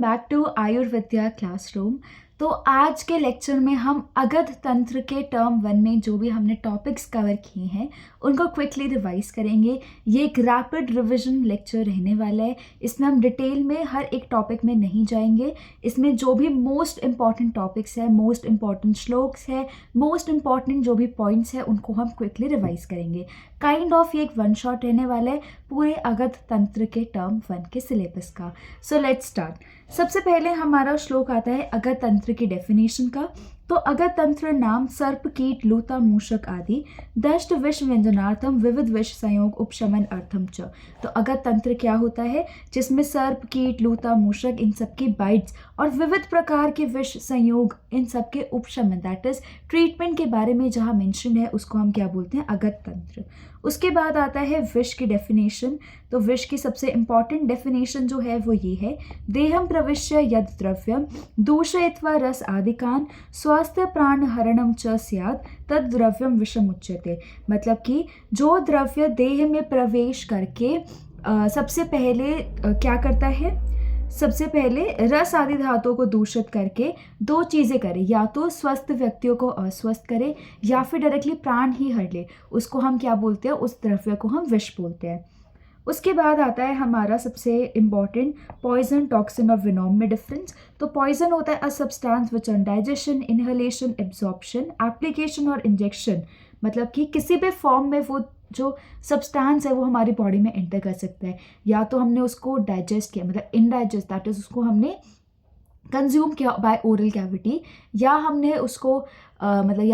Back to आयुर्विद्या classroom. तो आज के लेक्चर में हम अगध तंत्र के टर्म 1 में जो भी हमने टॉपिक्स कवर किए हैं उनको क्विकली रिवाइज करेंगे। ये एक रैपिड रिवीजन लेक्चर रहने वाला है। इसमें हम डिटेल में हर एक टॉपिक में नहीं जाएंगे। इसमें जो भी मोस्ट इंपॉर्टेंट टॉपिक्स है, मोस्ट इंपॉर्टेंट श्लोक्स है, मोस्ट इंपॉर्टेंट जो भी पॉइंट्स है उनको हम क्विकली रिवाइज करेंगे। काइंड ऑफ ये एक वन शॉट रहने वाला है पूरे अगध तंत्र के टर्म 1 के सिलेबस का। So let's start. सबसे पहले हमारा श्लोक आता है अगध तंत्र की डेफिनेशन का। तो अगध तंत्र नाम सर्प कीट लूता मूषक आदि दष्ट विष व्यंजनार्थम विविध विष संयोग उपशमन अर्थम च। तो अगध तंत्र क्या होता है? जिसमें सर्प कीट लूता मूषक इन सब की बाइट्स और विविध प्रकार के विष संयोग इन सब के उपशमन दैट इज ट्रीटमेंट के बारे में जहाँ मेंशन है उसको हम क्या बोलते हैं? अगध तंत्र। उसके बाद आता है विष की डेफिनेशन। तो विष की सबसे इंपॉर्टेंट डेफिनेशन जो है वो ये है, देहम प्रविश्य यद द्रव्यम दूषयित्वा रस आदिकान स्वास्थ्य प्राण हरणम च स्यात् तद द्रव्यम विषम उच्यते। मतलब कि जो द्रव्य देह में प्रवेश करके सबसे पहले क्या करता है? सबसे पहले रस आदि धातुओं को दूषित करके दो चीज़ें करे, या तो स्वस्थ व्यक्तियों को अस्वस्थ करे या फिर डायरेक्टली प्राण ही हर ले, उसको हम क्या बोलते हैं? उस द्रव्य को हम विष बोलते हैं। उसके बाद आता है हमारा सबसे इम्पॉर्टेंट पॉइजन, टॉक्सिन और विनोम में डिफरेंस। तो पॉइजन होता है a substance which on digestion, inhalation, absorption, application और इंजेक्शन। मतलब कि किसी भी फॉर्म में वो जो सब्सटेंस है वो हमारी बॉडी में एंटर कर सकता है, या तो हमने उसको डाइजेस्ट किया मतलब इनडाइजेस्ट दैट इज उसको हमने कंज्यूम किया बाय ओरल कैविटी, या हमने उसको मतलब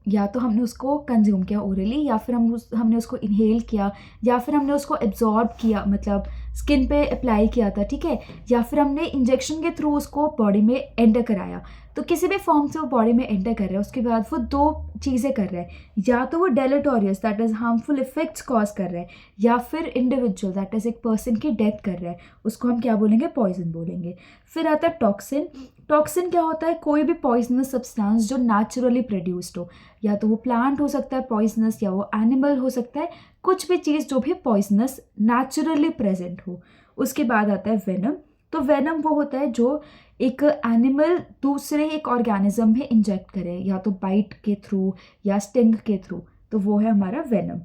या तो हमने उसको कंज्यूम किया ओरली, या फिर हमने उसको इनहेल किया, या फिर हमने उसको एब्जॉर्ब किया मतलब स्किन पे अप्लाई किया था, ठीक है, या फिर हमने इंजेक्शन के थ्रू उसको बॉडी में एंटर कराया। तो किसी भी फॉर्म से वो बॉडी में एंटर कर रहा है, उसके बाद वो दो चीज़ें कर रहा है, या तो वो deleterious that is harmful effects cause कर रहा है, या फिर इंडिविजुअल दैट इज़ एक पर्सन की डेथ कर रहा है, उसको हम क्या बोलेंगे? पॉइजन बोलेंगे। फिर आता है टॉक्सिन। टॉक्सिन क्या होता है? कोई भी पॉइजनस सब्सटेंस जो नेचुरली प्रोड्यूस्ड हो, या तो वो प्लांट हो सकता है पॉइजनस, या वो एनिमल हो सकता है, कुछ भी चीज़ जो भी पॉइजनस नेचुरली प्रेजेंट हो। उसके बाद आता है वेनम। तो वेनम वो होता है जो एक एनिमल दूसरे एक ऑर्गेनिज्म में इंजेक्ट करे, या तो बाइट के थ्रू या स्टिंग के थ्रू, तो वो है हमारा वेनम।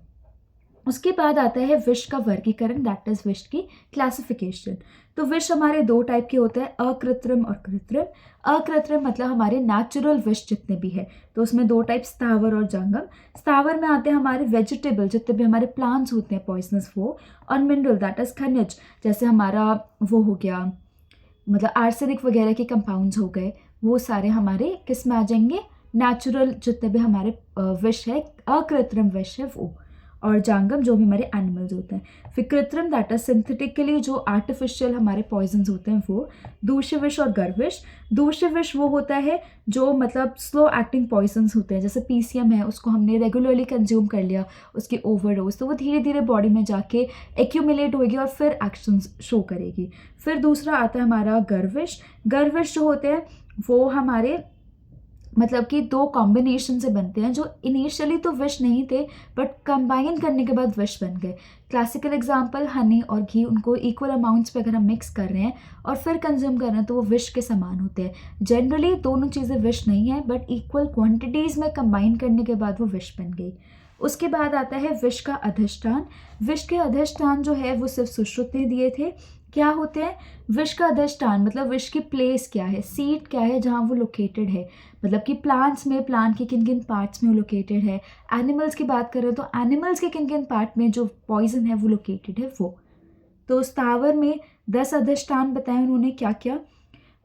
उसके बाद आता है विष का वर्गीकरण दैट इज विष की क्लासिफिकेशन। तो विष हमारे दो टाइप के होते हैं, अकृत्रिम और कृत्रिम। अकृत्रिम मतलब हमारे नेचुरल विष जितने भी है, तो उसमें दो टाइप, स्थावर और जंगम। स्थावर में आते हैं हमारे वेजिटेबल जितने भी हमारे प्लांट्स होते हैं पॉइजनस वो, और मिनरल दैट इज खनिज, जैसे हमारा वो हो गया मतलब आर्सेनिक वगैरह के कंपाउंड्स हो गए, वो सारे हमारे किस में आ जाएंगे? नेचुरल जितने भी हमारे विष है, अकृत्रिम विष है वो, और जांगम जो भी हमारे एनिमल्स होते हैं। फिर कृत्रिम दैट इज सिंथेटिकली जो आर्टिफिशियल हमारे पॉइजन्स होते हैं वो। दूष्य विष और गर्विष। दूष्य विष वो होता है जो मतलब स्लो एक्टिंग पॉइजन्स होते हैं, जैसे पीसीएम है, उसको हमने रेगुलरली कंज्यूम कर लिया, उसकी ओवरडोज, तो वो धीरे धीरे बॉडी में जाके एक्यूमुलेट होगी और फिर एक्शंस शो करेगी। फिर दूसरा आता है हमारा गर्विष। गर्विष जो होते हैं वो हमारे मतलब कि दो कॉम्बिनेशन से बनते हैं, जो इनिशियली तो विष नहीं थे बट कंबाइन करने के बाद विष बन गए। क्लासिकल एग्जांपल हनी और घी, उनको इक्वल अमाउंट्स पे अगर हम मिक्स कर रहे हैं और फिर कंज्यूम कर रहे हैं तो वो विष के समान होते हैं। जनरली दोनों चीज़ें विष नहीं है बट इक्वल क्वांटिटीज़ में कंबाइन करने के बाद वो विष बन गई। उसके बाद आता है विष का अधिष्ठान। विष के अधिष्ठान जो है वो सिर्फ सुश्रुत ने दिए थे। क्या होते हैं विष का अधिष्ठान? मतलब विष की प्लेस क्या है, सीट क्या है जहाँ वो लोकेटेड है, मतलब कि प्लांट्स में प्लांट के किन किन पार्ट्स में वो लोकेटेड है। एनिमल्स की बात करें तो एनिमल्स के किन किन पार्ट में जो पॉइजन है वो लोकेटेड है वो। तो स्थावर में 10 अधिष्ठान बताए उन्होंने, क्या क्या?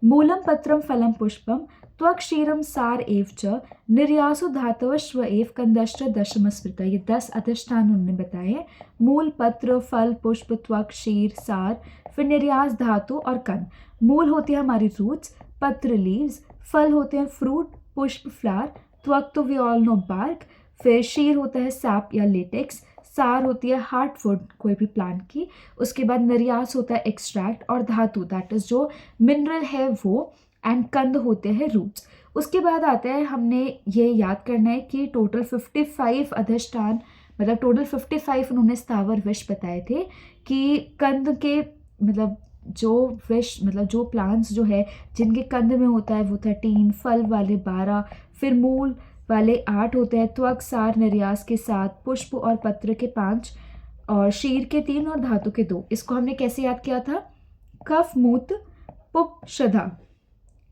मूलम पत्रम फलम पुष्पम त्वक क्षीरम सार एव च निर्यासु धातवश्व एव कंदश्च दशम स्मृता। ये 10 अधिष्ठान उन्होंने बताए, मूल, पत्र, फल, पुष्प, त्वक, क्षीर, सार, फिर निर्यास धातु और कंद। मूल होती है हमारी रूट्स, पत्र लीव्स, फल होते हैं फ्रूट, पुष्प फ्लावर, त्वक तो वी ऑल नो बार्क, फिर क्षीर होता है सैप या लेटेक्स, सार होती है हार्डवुड कोई भी प्लांट की, उसके बाद निर्यास होता है एक्सट्रैक्ट, और धातु दैट इज जो मिनरल है वो, एंड कंद होते हैं रूट्स। उसके बाद आता है हमने ये याद करना है कि टोटल 55 अधिष्ठान मतलब टोटल 55 उन्होंने स्थावर विष बताए थे कि कंद के मतलब जो विश मतलब जो प्लांट्स जो है जिनके कंद में होता है वो 13, फल वाले 12, फिर मूल वाले 8 होते हैं, त्वक सार निर्यास के 7, पुष्प और पत्र के 5 और शीर के 3 और धातु के 2। इसको हमने कैसे याद किया था? कफ मूत पुप शधा।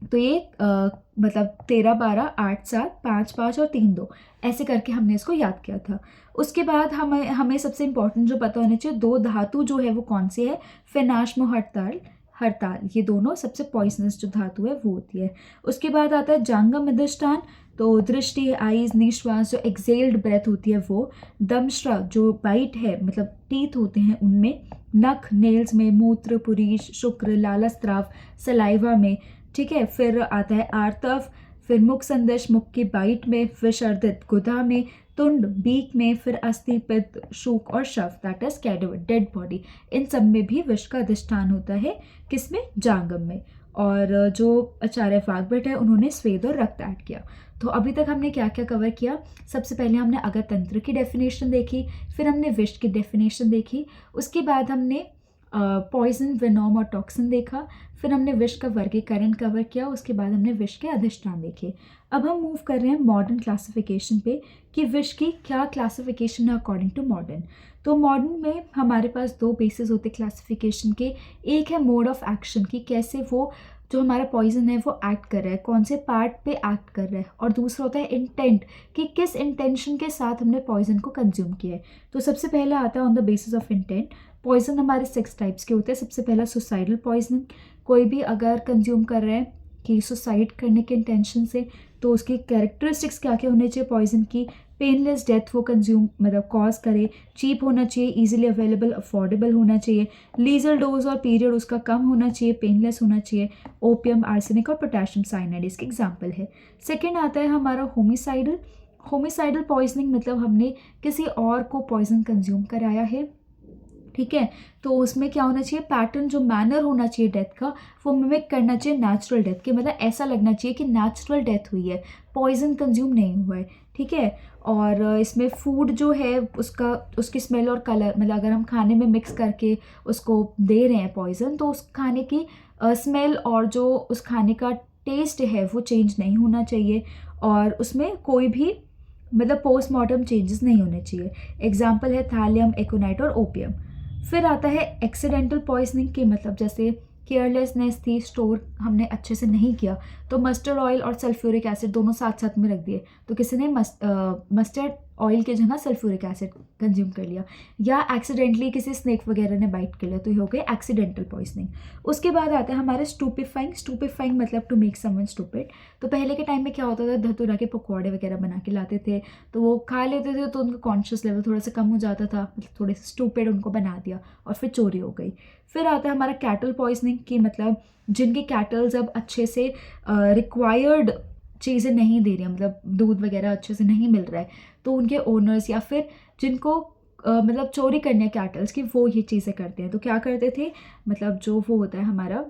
तो ये मतलब 13, 12, 8, 7, 5, 5 और 3, 2 ऐसे करके हमने इसको याद किया था। उसके बाद हमें सबसे इम्पोर्टेंट जो पता होना चाहिए, 2 धातु जो है वो कौन सी है? फेनाश्म हड़ताल हड़ताल, ये दोनों सबसे पॉइजनस जो धातु है वो होती है। उसके बाद आता है जांगम अधिष्ठान, तो दृष्टि, आईज, निश्वास जो एक्सेल्ड ब्रेथ होती है वो, दमश्रा जो बाइट है मतलब टीथ होते हैं उनमें, नख नेल्स में, मूत्र पुरीश, शुक्र लालस्त्राव सलाइवा में, ठीक है। फिर आता है आर्तव, फिर मुख संदेश मुख की बाइट में, विसर्जित गुदा में, तुंड बीक में, फिर अस्थि पित्त शूक और शव that is cadaver dead body, इन सब में भी विष का अधिष्ठान होता है। किसमें? जांगम में। और जो आचार्य वाग्भट है उन्होंने स्वेद और रक्त ऐड किया। तो अभी तक हमने क्या क्या कवर किया? सबसे पहले हमने अगत तंत्र की डेफिनेशन देखी, फिर हमने विष की डेफिनेशन देखी, उसके बाद हमने पॉइजन, वेनोम और टॉक्सिन देखा, फिर हमने विष का वर्गीकरण कवर किया, उसके बाद हमने विष के अधिष्ठान देखे। अब हम मूव कर रहे हैं मॉडर्न क्लासिफिकेशन पे कि विष की क्या क्लासिफिकेशन है अकॉर्डिंग टू मॉडर्न। तो मॉडर्न में हमारे पास 2 बेसिस होते क्लासिफिकेशन के। एक है मोड ऑफ एक्शन की कैसे वो जो हमारा पॉइजन है वो एक्ट कर रहा है, कौन से पार्ट पे एक्ट कर रहा है, और दूसरा होता है इंटेंट कि किस इंटेंशन के साथ हमने पॉइजन को कंज्यूम किया है। तो सबसे पहला आता है on the basis of intent. Poison हमारे 6 टाइप्स के होते हैं। सबसे पहला सुसाइडल पॉइजनिंग, कोई भी अगर कंज्यूम कर रहे हैं कि सुसाइड करने के इंटेंशन से, तो उसकी कैरेक्टरिस्टिक्स क्या क्या होने चाहिए पॉइजन की? पेनलेस डेथ वो कंज्यूम मतलब कॉज करे, चीप होना चाहिए, इजीली अवेलेबल अफोर्डेबल होना चाहिए, लीजल डोज और पीरियड उसका कम होना चाहिए, पेनलेस होना चाहिए। ओपियम, आर्सेनिक और पोटेशियम साइनाइड इसके एग्जाम्पल है। सेकेंड आता है हमारा होमिसाइडल। होमिसाइडल पॉइजनिंग मतलब हमने किसी और को पॉइजन कंज्यूम कराया है, ठीक है। तो उसमें क्या होना चाहिए? पैटर्न जो मैनर होना चाहिए डेथ का वो मिमिक करना चाहिए नेचुरल डेथ के, मतलब ऐसा लगना चाहिए कि नेचुरल डेथ हुई है, पॉइजन कंज्यूम नहीं हुआ है, ठीक है। और इसमें फूड जो है उसकी स्मेल और कलर मतलब अगर हम खाने में मिक्स करके उसको दे रहे हैं पॉइजन, तो उस खाने की स्मेल और जो उस खाने का टेस्ट है वो चेंज नहीं होना चाहिए, और उसमें कोई भी मतलब पोस्टमार्टम चेंजेस नहीं होने चाहिए। एग्जाम्पल है थैलियम, एकोनाइट और ओपियम। फिर आता है एक्सीडेंटल पॉइजनिंग के मतलब जैसे केयरलेसनेस थी, स्टोर हमने अच्छे से नहीं किया, तो मस्टर्ड ऑयल और सल्फ्यूरिक एसिड दोनों साथ साथ में रख दिए, तो किसी ने मस्टर्ड ऑयल के जगह सल्फ्यूरिक एसिड कंज्यूम कर लिया, या एक्सीडेंटली किसी स्नेक वगैरह ने बाइट कर लिया, तो ये हो गई एक्सीडेंटल पॉइजनिंग। उसके बाद आता है हमारे स्टूपिफाइंग। स्टूपिफाइंग मतलब टू मेक समवन स्टूपिड। तो पहले के टाइम में क्या होता था, धतूरा के पकौड़े वगैरह बना के लाते थे, तो वो खा लेते थे तो उनका कॉन्शियस लेवल थोड़ा सा कम हो जाता था, मतलब थोड़े से स्टूपिड उनको बना दिया और फिर चोरी हो गई। फिर आता है हमारा कैटल पॉइजनिंग की मतलब जिनके कैटल्स अब अच्छे से रिक्वायर्ड चीज़ें नहीं दे रही हैं, मतलब दूध वगैरह अच्छे से नहीं मिल रहा है, तो उनके ओनर्स या फिर जिनको मतलब चोरी करने कैटल्स की वो ये चीज़ें करते हैं। तो क्या करते थे, मतलब जो वो होता है हमारा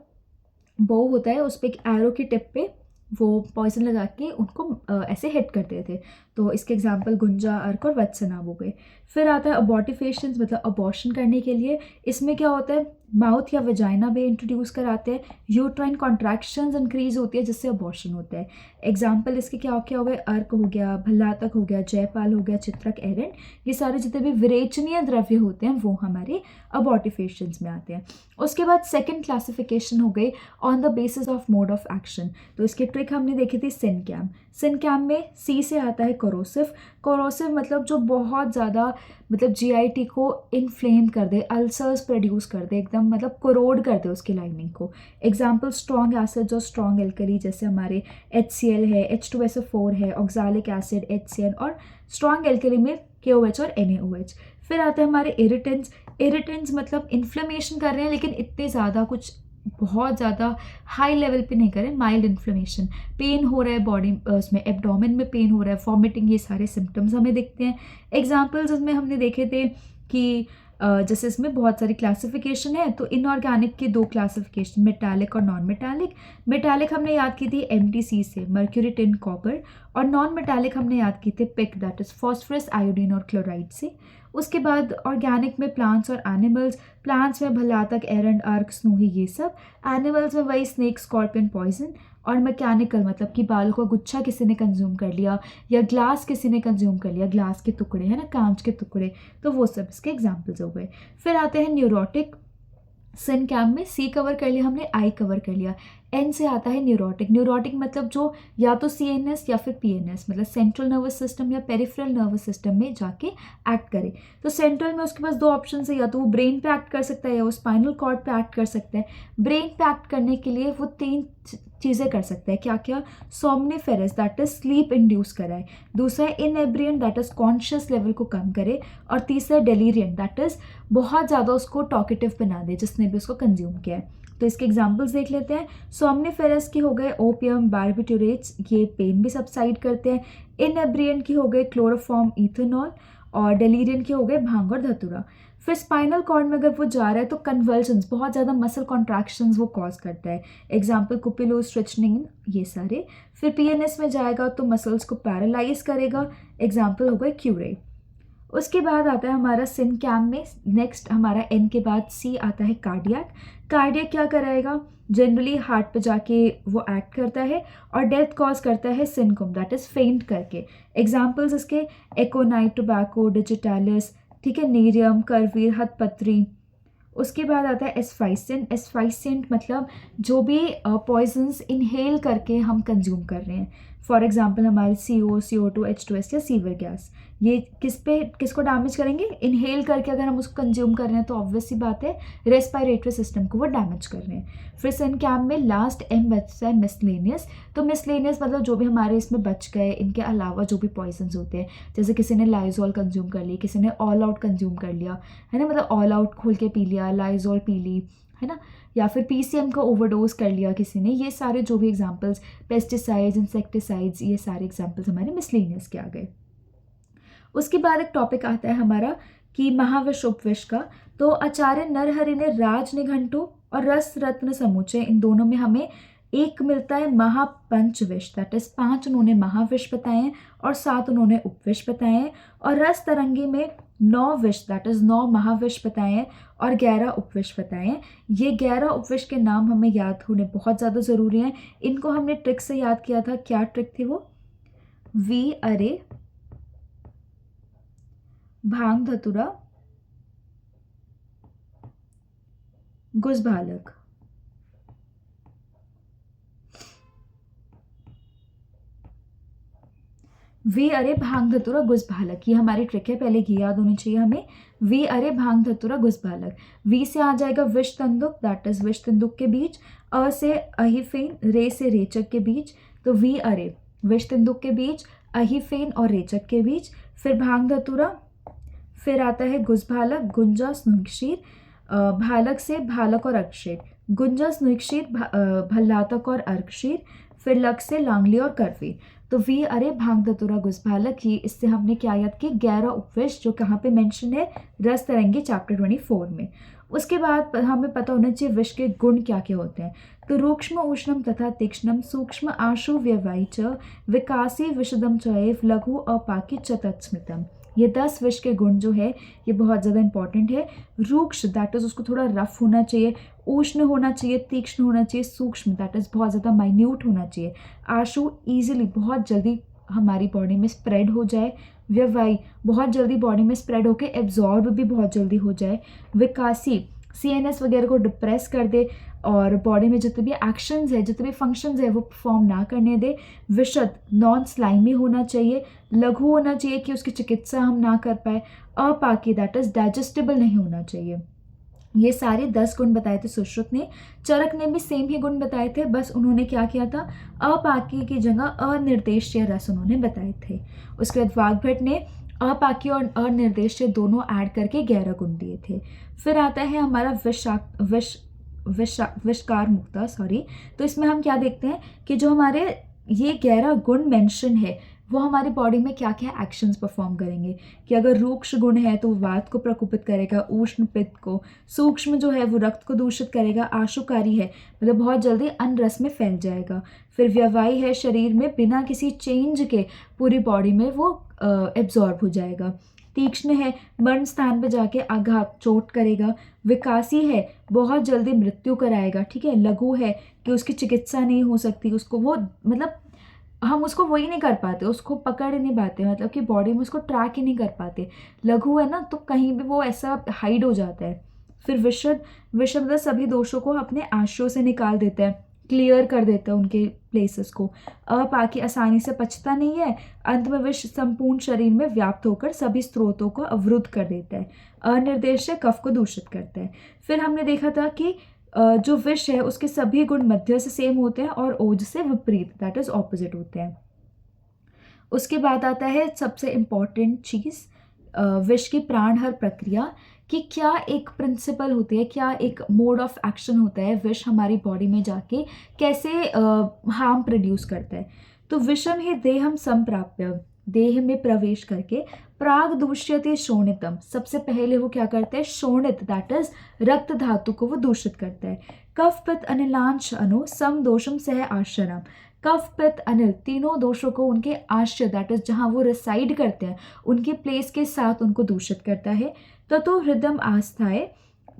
बो होता है उस पर एक एरो की टिप पे वो पॉइजन लगा के उनको ऐसे हिट करते थे। तो इसके एग्जांपल गुंजा, अर्क और वत्सनाभ हो गए। फिर आता है अबॉर्टिफिकेशंस मतलब अबॉर्शन करने के लिए। इसमें क्या होता है, माउथ या वजाइना में इंट्रोड्यूस कराते हैं, यूट्राइन कॉन्ट्रैक्शंस इंक्रीज होती है जिससे अबॉर्शन होता है। एग्जाम्पल इसके क्या क्या हो गए, अर्क हो गया, भल्लातक हो गया, जयपाल हो गया, चित्रक, एरन, ये सारे जितने भी विरेचनीय द्रव्य होते हैं वो हमारे अबॉर्टिफिकेशंस में आते हैं। उसके बाद सेकेंड क्लासिफिकेशन हो गई on the basis of mode of action. तो इसकी ट्रिक हमने देखी थी सिनकैम। सिनकैम में सी से आता है कोरोसिव। कोरोसिव मतलब जो बहुत ज़्यादा मतलब जीआईटी को इन्फ्लेम कर दे, अल्सर्स प्रोड्यूस कर दे, एकदम मतलब कोरोड कर दे उसकी लाइनिंग को। एग्जाम्पल स्ट्रॉन्ग एसिड और स्ट्रॉन्ग एल्कली जैसे हमारे HCl है, H2SO4 है, ऑक्सालिक एसिड HCl, और स्ट्रॉन्ग एल्कली में KOH और NaOH। फिर आते हैं हमारे इरिटेंट्स। इरिटेंट्स मतलब इन्फ्लेमेशन कर रहे हैं लेकिन इतने ज़्यादा कुछ बहुत ज़्यादा हाई लेवल पे नहीं करें, माइल्ड इन्फ्लेमेशन, पेन हो रहा है बॉडी उसमें एब्डोमेन में पेन हो रहा है, वॉमिटिंग, ये सारे सिम्टम्स हमें दिखते हैं। एग्जाम्पल्स इसमें हमने देखे थे कि जैसे इसमें बहुत सारी क्लासिफिकेशन है, तो इनऑर्गेनिक की 2 क्लासिफिकेशन, मेटालिक और नॉन मेटालिक। मेटालिक हमने याद की थी MTC से, मर्क्यूरी, टिन, कॉपर, और नॉन मेटालिक हमने याद की थे PIC, that is phosphorus, iodine और क्लोराइड से। उसके बाद ऑर्गेनिक में प्लांट्स और एनिमल्स, प्लांट्स में भलातक, एरंड, अर्क, स्नोही, ये सब। एनिमल्स में वही स्नेक, स्कॉर्पियन, पॉइजन। और मैकेनिकल मतलब कि बालों का गुच्छा किसी ने कंज्यूम कर लिया या ग्लास किसी ने कंज्यूम कर लिया, ग्लास के टुकड़े है ना, कांच के टुकड़े, तो वो सब इसके एग्जाम्पल्स हो गए। फिर आते हैं न्यूरोटिक। सिन कैम में सी कवर कर लिया हमने, आई कवर कर लिया। एन से आता है न्यूरोटिक। न्यूरोटिक मतलब जो या तो सीएनएस या फिर पीएनएस मतलब सेंट्रल नर्वस सिस्टम या पेरिफेरल नर्वस सिस्टम में जाके एक्ट करे। तो सेंट्रल में उसके पास दो ऑप्शन है, या तो वो ब्रेन पे एक्ट कर सकता है या वो स्पाइनल कॉर्ड पे एक्ट कर सकता है। ब्रेन पे एक्ट करने के लिए वो तीन चीज़ें कर सकता है, क्या क्या? सोमनिफेरस दैट इज स्लीप इंड्यूस कराए, दूसरा है इनएब्रियंट दैट इज कॉन्शियस लेवल को कम करे, और तीसरा डेलीरियंट दैट इज बहुत ज़्यादा उसको टॉकेटिव बना दे जिसने भी उसको कंज्यूम किया है। तो इसके एग्जाम्पल्स देख लेते हैं। सोमनिफेरस की हो गए ओपियम, बारबिटूरेट्स, ये पेन भी सबसाइड करते हैं। इनएब्रियंट की हो गए क्लोरोफॉर्म, इथेनॉल, और डेलीरियन के हो गए भांग और धतूरा। फिर स्पाइनल कॉर्ड में अगर वो जा रहा है तो कन्वल्शंस, बहुत ज़्यादा मसल कॉन्ट्रैक्शंस वो कॉज करता है, एग्जाम्पल कुपिलो, स्ट्रेचनिंग, ये सारे। फिर पीएनएस में जाएगा तो मसल्स को पैरालाइज करेगा, एग्जाम्पल हो गए क्यूरे। उसके बाद आता है हमारा सिन कैम में, नेक्स्ट हमारा एन के बाद सी आता है कार्डियक। कार्डियक क्या कराएगा? जनरली हार्ट पे जाके वो एक्ट करता है और डेथ कॉज करता है सिनकोम, दैट इज फेंट करके। एग्जाम्पल्स इसके एकोनाइट, टोबैको, डिजिटालिस, ठीक है, नीरियम, करवीर, हथपत्री। उसके बाद आता है एस्फाइसेंट। एस्फाइसेंट मतलब जो भी पॉइजन्स इनहेल करके हम कंज्यूम कर रहे हैं, फॉर एग्जांपल हमारे CO, CO2, H2S या सीवर गैस, ये किसको डैमेज करेंगे? इनहेल करके अगर हम उसको कंज्यूम कर रहे हैं तो ऑब्वियस सी बात है रेस्पिरेटरी सिस्टम को वो डैमेज कर रहे हैं। फिर सिन कैम में लास्ट एम बचता है मिसलेनियस। तो मिसलेनियस मतलब जो भी हमारे इसमें बच गए, इनके अलावा जो भी पॉइजन्स होते हैं, जैसे किसी ने लाइजोल कंज्यूम कर ली, किसी ने ऑल आउट कंज्यूम कर लिया है ना, मतलब ऑल आउट खोल के पी लिया, लाइजोल पी ली है ना, या फिर PCM का ओवरडोज कर लिया किसी ने, ये सारे जो भी एग्जांपल्स, पेस्टिसाइड्स, इंसेक्टिसाइड्स, ये सारे एग्जांपल्स हमारे मिसलेनियस के आ गए। उसके बाद एक टॉपिक आता है हमारा कि महाविश उपविश का। तो आचार्य नरहरि ने राज निघंटु और रस रत्न समुच्चय, इन दोनों में हमें एक मिलता है महापंचविश, दैट इज 5 उन्होंने महाविश बताए हैं और 7 उन्होंने उपविश बताए हैं। और रस तरंगी में 9 विश, दैट इज 9 महाविश बताए हैं और 11 उपविश बताए हैं। ये 11 उपविश के नाम हमें याद होने बहुत ज़्यादा ज़रूरी हैं। इनको हमने ट्रिक से याद किया था, क्या ट्रिक थी वो? वी अरे, भांग धतुरा, गुजभालक। वे अरे भांग धतुरा गुजभालक, ये हमारी ट्रिक है, पहले ये याद होनी चाहिए हमें। वे अरे भांग धतुरा गुजभालक। वी से आ जाएगा विष तंदुक, दैट इज विष तंदुक के बीच। अ से अहिफेन, रे से रेचक के बीच। तो वी अरे विष तंदुक के बीच, अहिफेन और रेचक के बीच। फिर भांग धतुरा, फिर आता है गुजभालक, गुंजा, स्नुक्षीर, भालक से भालक और अर्कशीर, गुंजा, स्नुक्षीर, भल्लातक और अर्कशीर। फिर लक से लांगली और करवीर। तो वी अरे भांग धतुरा गुजभालक, ये इससे हमने क्या याद की? 11 उपविश, जो कहाँ पे मेंशन है? रस तरंगी चैप्टर 24 में। उसके बाद हमें पता होना चाहिए विष के गुण क्या क्या होते हैं। तो रूक्ष्म, उष्णम तथा तीक्ष्णम, सूक्ष्म, आशु, व्यवायी च, विकासी, विशदम चैव, लघु, अपाकी च तत्स्मृतम। ये 10 विष के गुण जो है ये बहुत ज़्यादा इंपॉर्टेंट है। रूक्ष दैट इज उसको थोड़ा रफ होना चाहिए, उष्ण होना चाहिए, तीक्ष्ण होना चाहिए, सूक्ष्म दैट इज बहुत ज़्यादा माइन्यूट होना चाहिए, आशु ईजिली बहुत जल्दी हमारी बॉडी में स्प्रेड हो जाए, व्यवाई बहुत जल्दी बॉडी में स्प्रेड होकर एब्जॉर्ब भी बहुत जल्दी हो जाए, विकासी CNS वगैरह को डिप्रेस कर दे और बॉडी में जितने भी एक्शंस है, जितने भी फंक्शंस है वो परफॉर्म ना करने दे, विशद नॉन स्लाइमी होना चाहिए, लघु होना चाहिए कि उसकी चिकित्सा हम ना कर पाए, अपाकी दैट इज डाइजेस्टेबल नहीं होना चाहिए। ये सारे 10 गुण बताए थे सुश्रुत ने। चरक ने भी सेम ही गुण बताए थे, बस उन्होंने क्या किया था? अपाकी की जगह अनिर्देश्य रस उन्होंने बताए थे। उसके बाद वाग्भट ने अपाकी और अनिर्देश्य दोनों ऐड करके 11 गुण दिए थे। फिर आता है हमारा विषकार मुक्ता, सॉरी। तो इसमें हम क्या देखते हैं कि जो हमारे ये 11 गुण मेंशन है वो हमारी बॉडी में क्या क्या एक्शंस परफॉर्म करेंगे कि अगर रूक्ष गुण है तो वो वात को प्रकोपित करेगा, उष्ण पित्त को, सूक्ष्म जो है वो रक्त को दूषित करेगा, आशुकारी है मतलब बहुत जल्दी अन्न रस में फैल जाएगा, फिर व्यवाही है शरीर में बिना किसी चेंज के पूरी बॉडी में वो एब्जॉर्ब हो जाएगा, तीक्ष्ण है मर्ण स्थान पे जाके आघात चोट करेगा, विकासी है बहुत जल्दी मृत्यु कराएगा, ठीक है, लघु है कि उसकी चिकित्सा नहीं हो सकती, उसको वो मतलब हम उसको वही नहीं कर पाते, उसको पकड़ ही नहीं पाते, मतलब कि बॉडी में उसको ट्रैक ही नहीं कर पाते, लघु है ना तो कहीं भी वो ऐसा हाइड हो जाता है। फिर विशद, विषद मतलब सभी दोषों को अपने आश्रयों से निकाल देता है, क्लियर कर देता है उनके प्लेसेस को, अपाकी आसानी से पचता नहीं है, अंत में विष संपूर्ण शरीर में व्याप्त होकर सभी स्रोतों को अवरुद्ध कर देता है, अनिर्देश कफ को दूषित करता है। फिर हमने देखा था कि जो विष है उसके सभी गुण मध्य से सेम होते हैं और ओज से विपरीत दैट इज ऑपोजिट होते हैं। उसके बाद आता है सबसे इम्पॉर्टेंट चीज़, विष की प्राणहर प्रक्रिया, कि क्या एक प्रिंसिपल होती है, क्या एक मोड ऑफ एक्शन होता है, विष हमारी बॉडी में जाके कैसे हार्म प्रोड्यूस करता है। तो विषम ही देहम संप्राप्य, देह में प्रवेश करके प्राग दूष्यते शोणितम, सबसे पहले वो क्या करता है, शोणित दैट इज रक्त धातु को वो दूषित करता है। कफ पित्त अनिलांश अनु सम दोषम सह आश्रम, कफ पित्त अनिल तीनों दोषों को उनके आश्रय दैट इज जहाँ वो रिसाइड करते हैं उनके प्लेस के साथ उनको दूषित करता है। ततो हृदय आस्थाए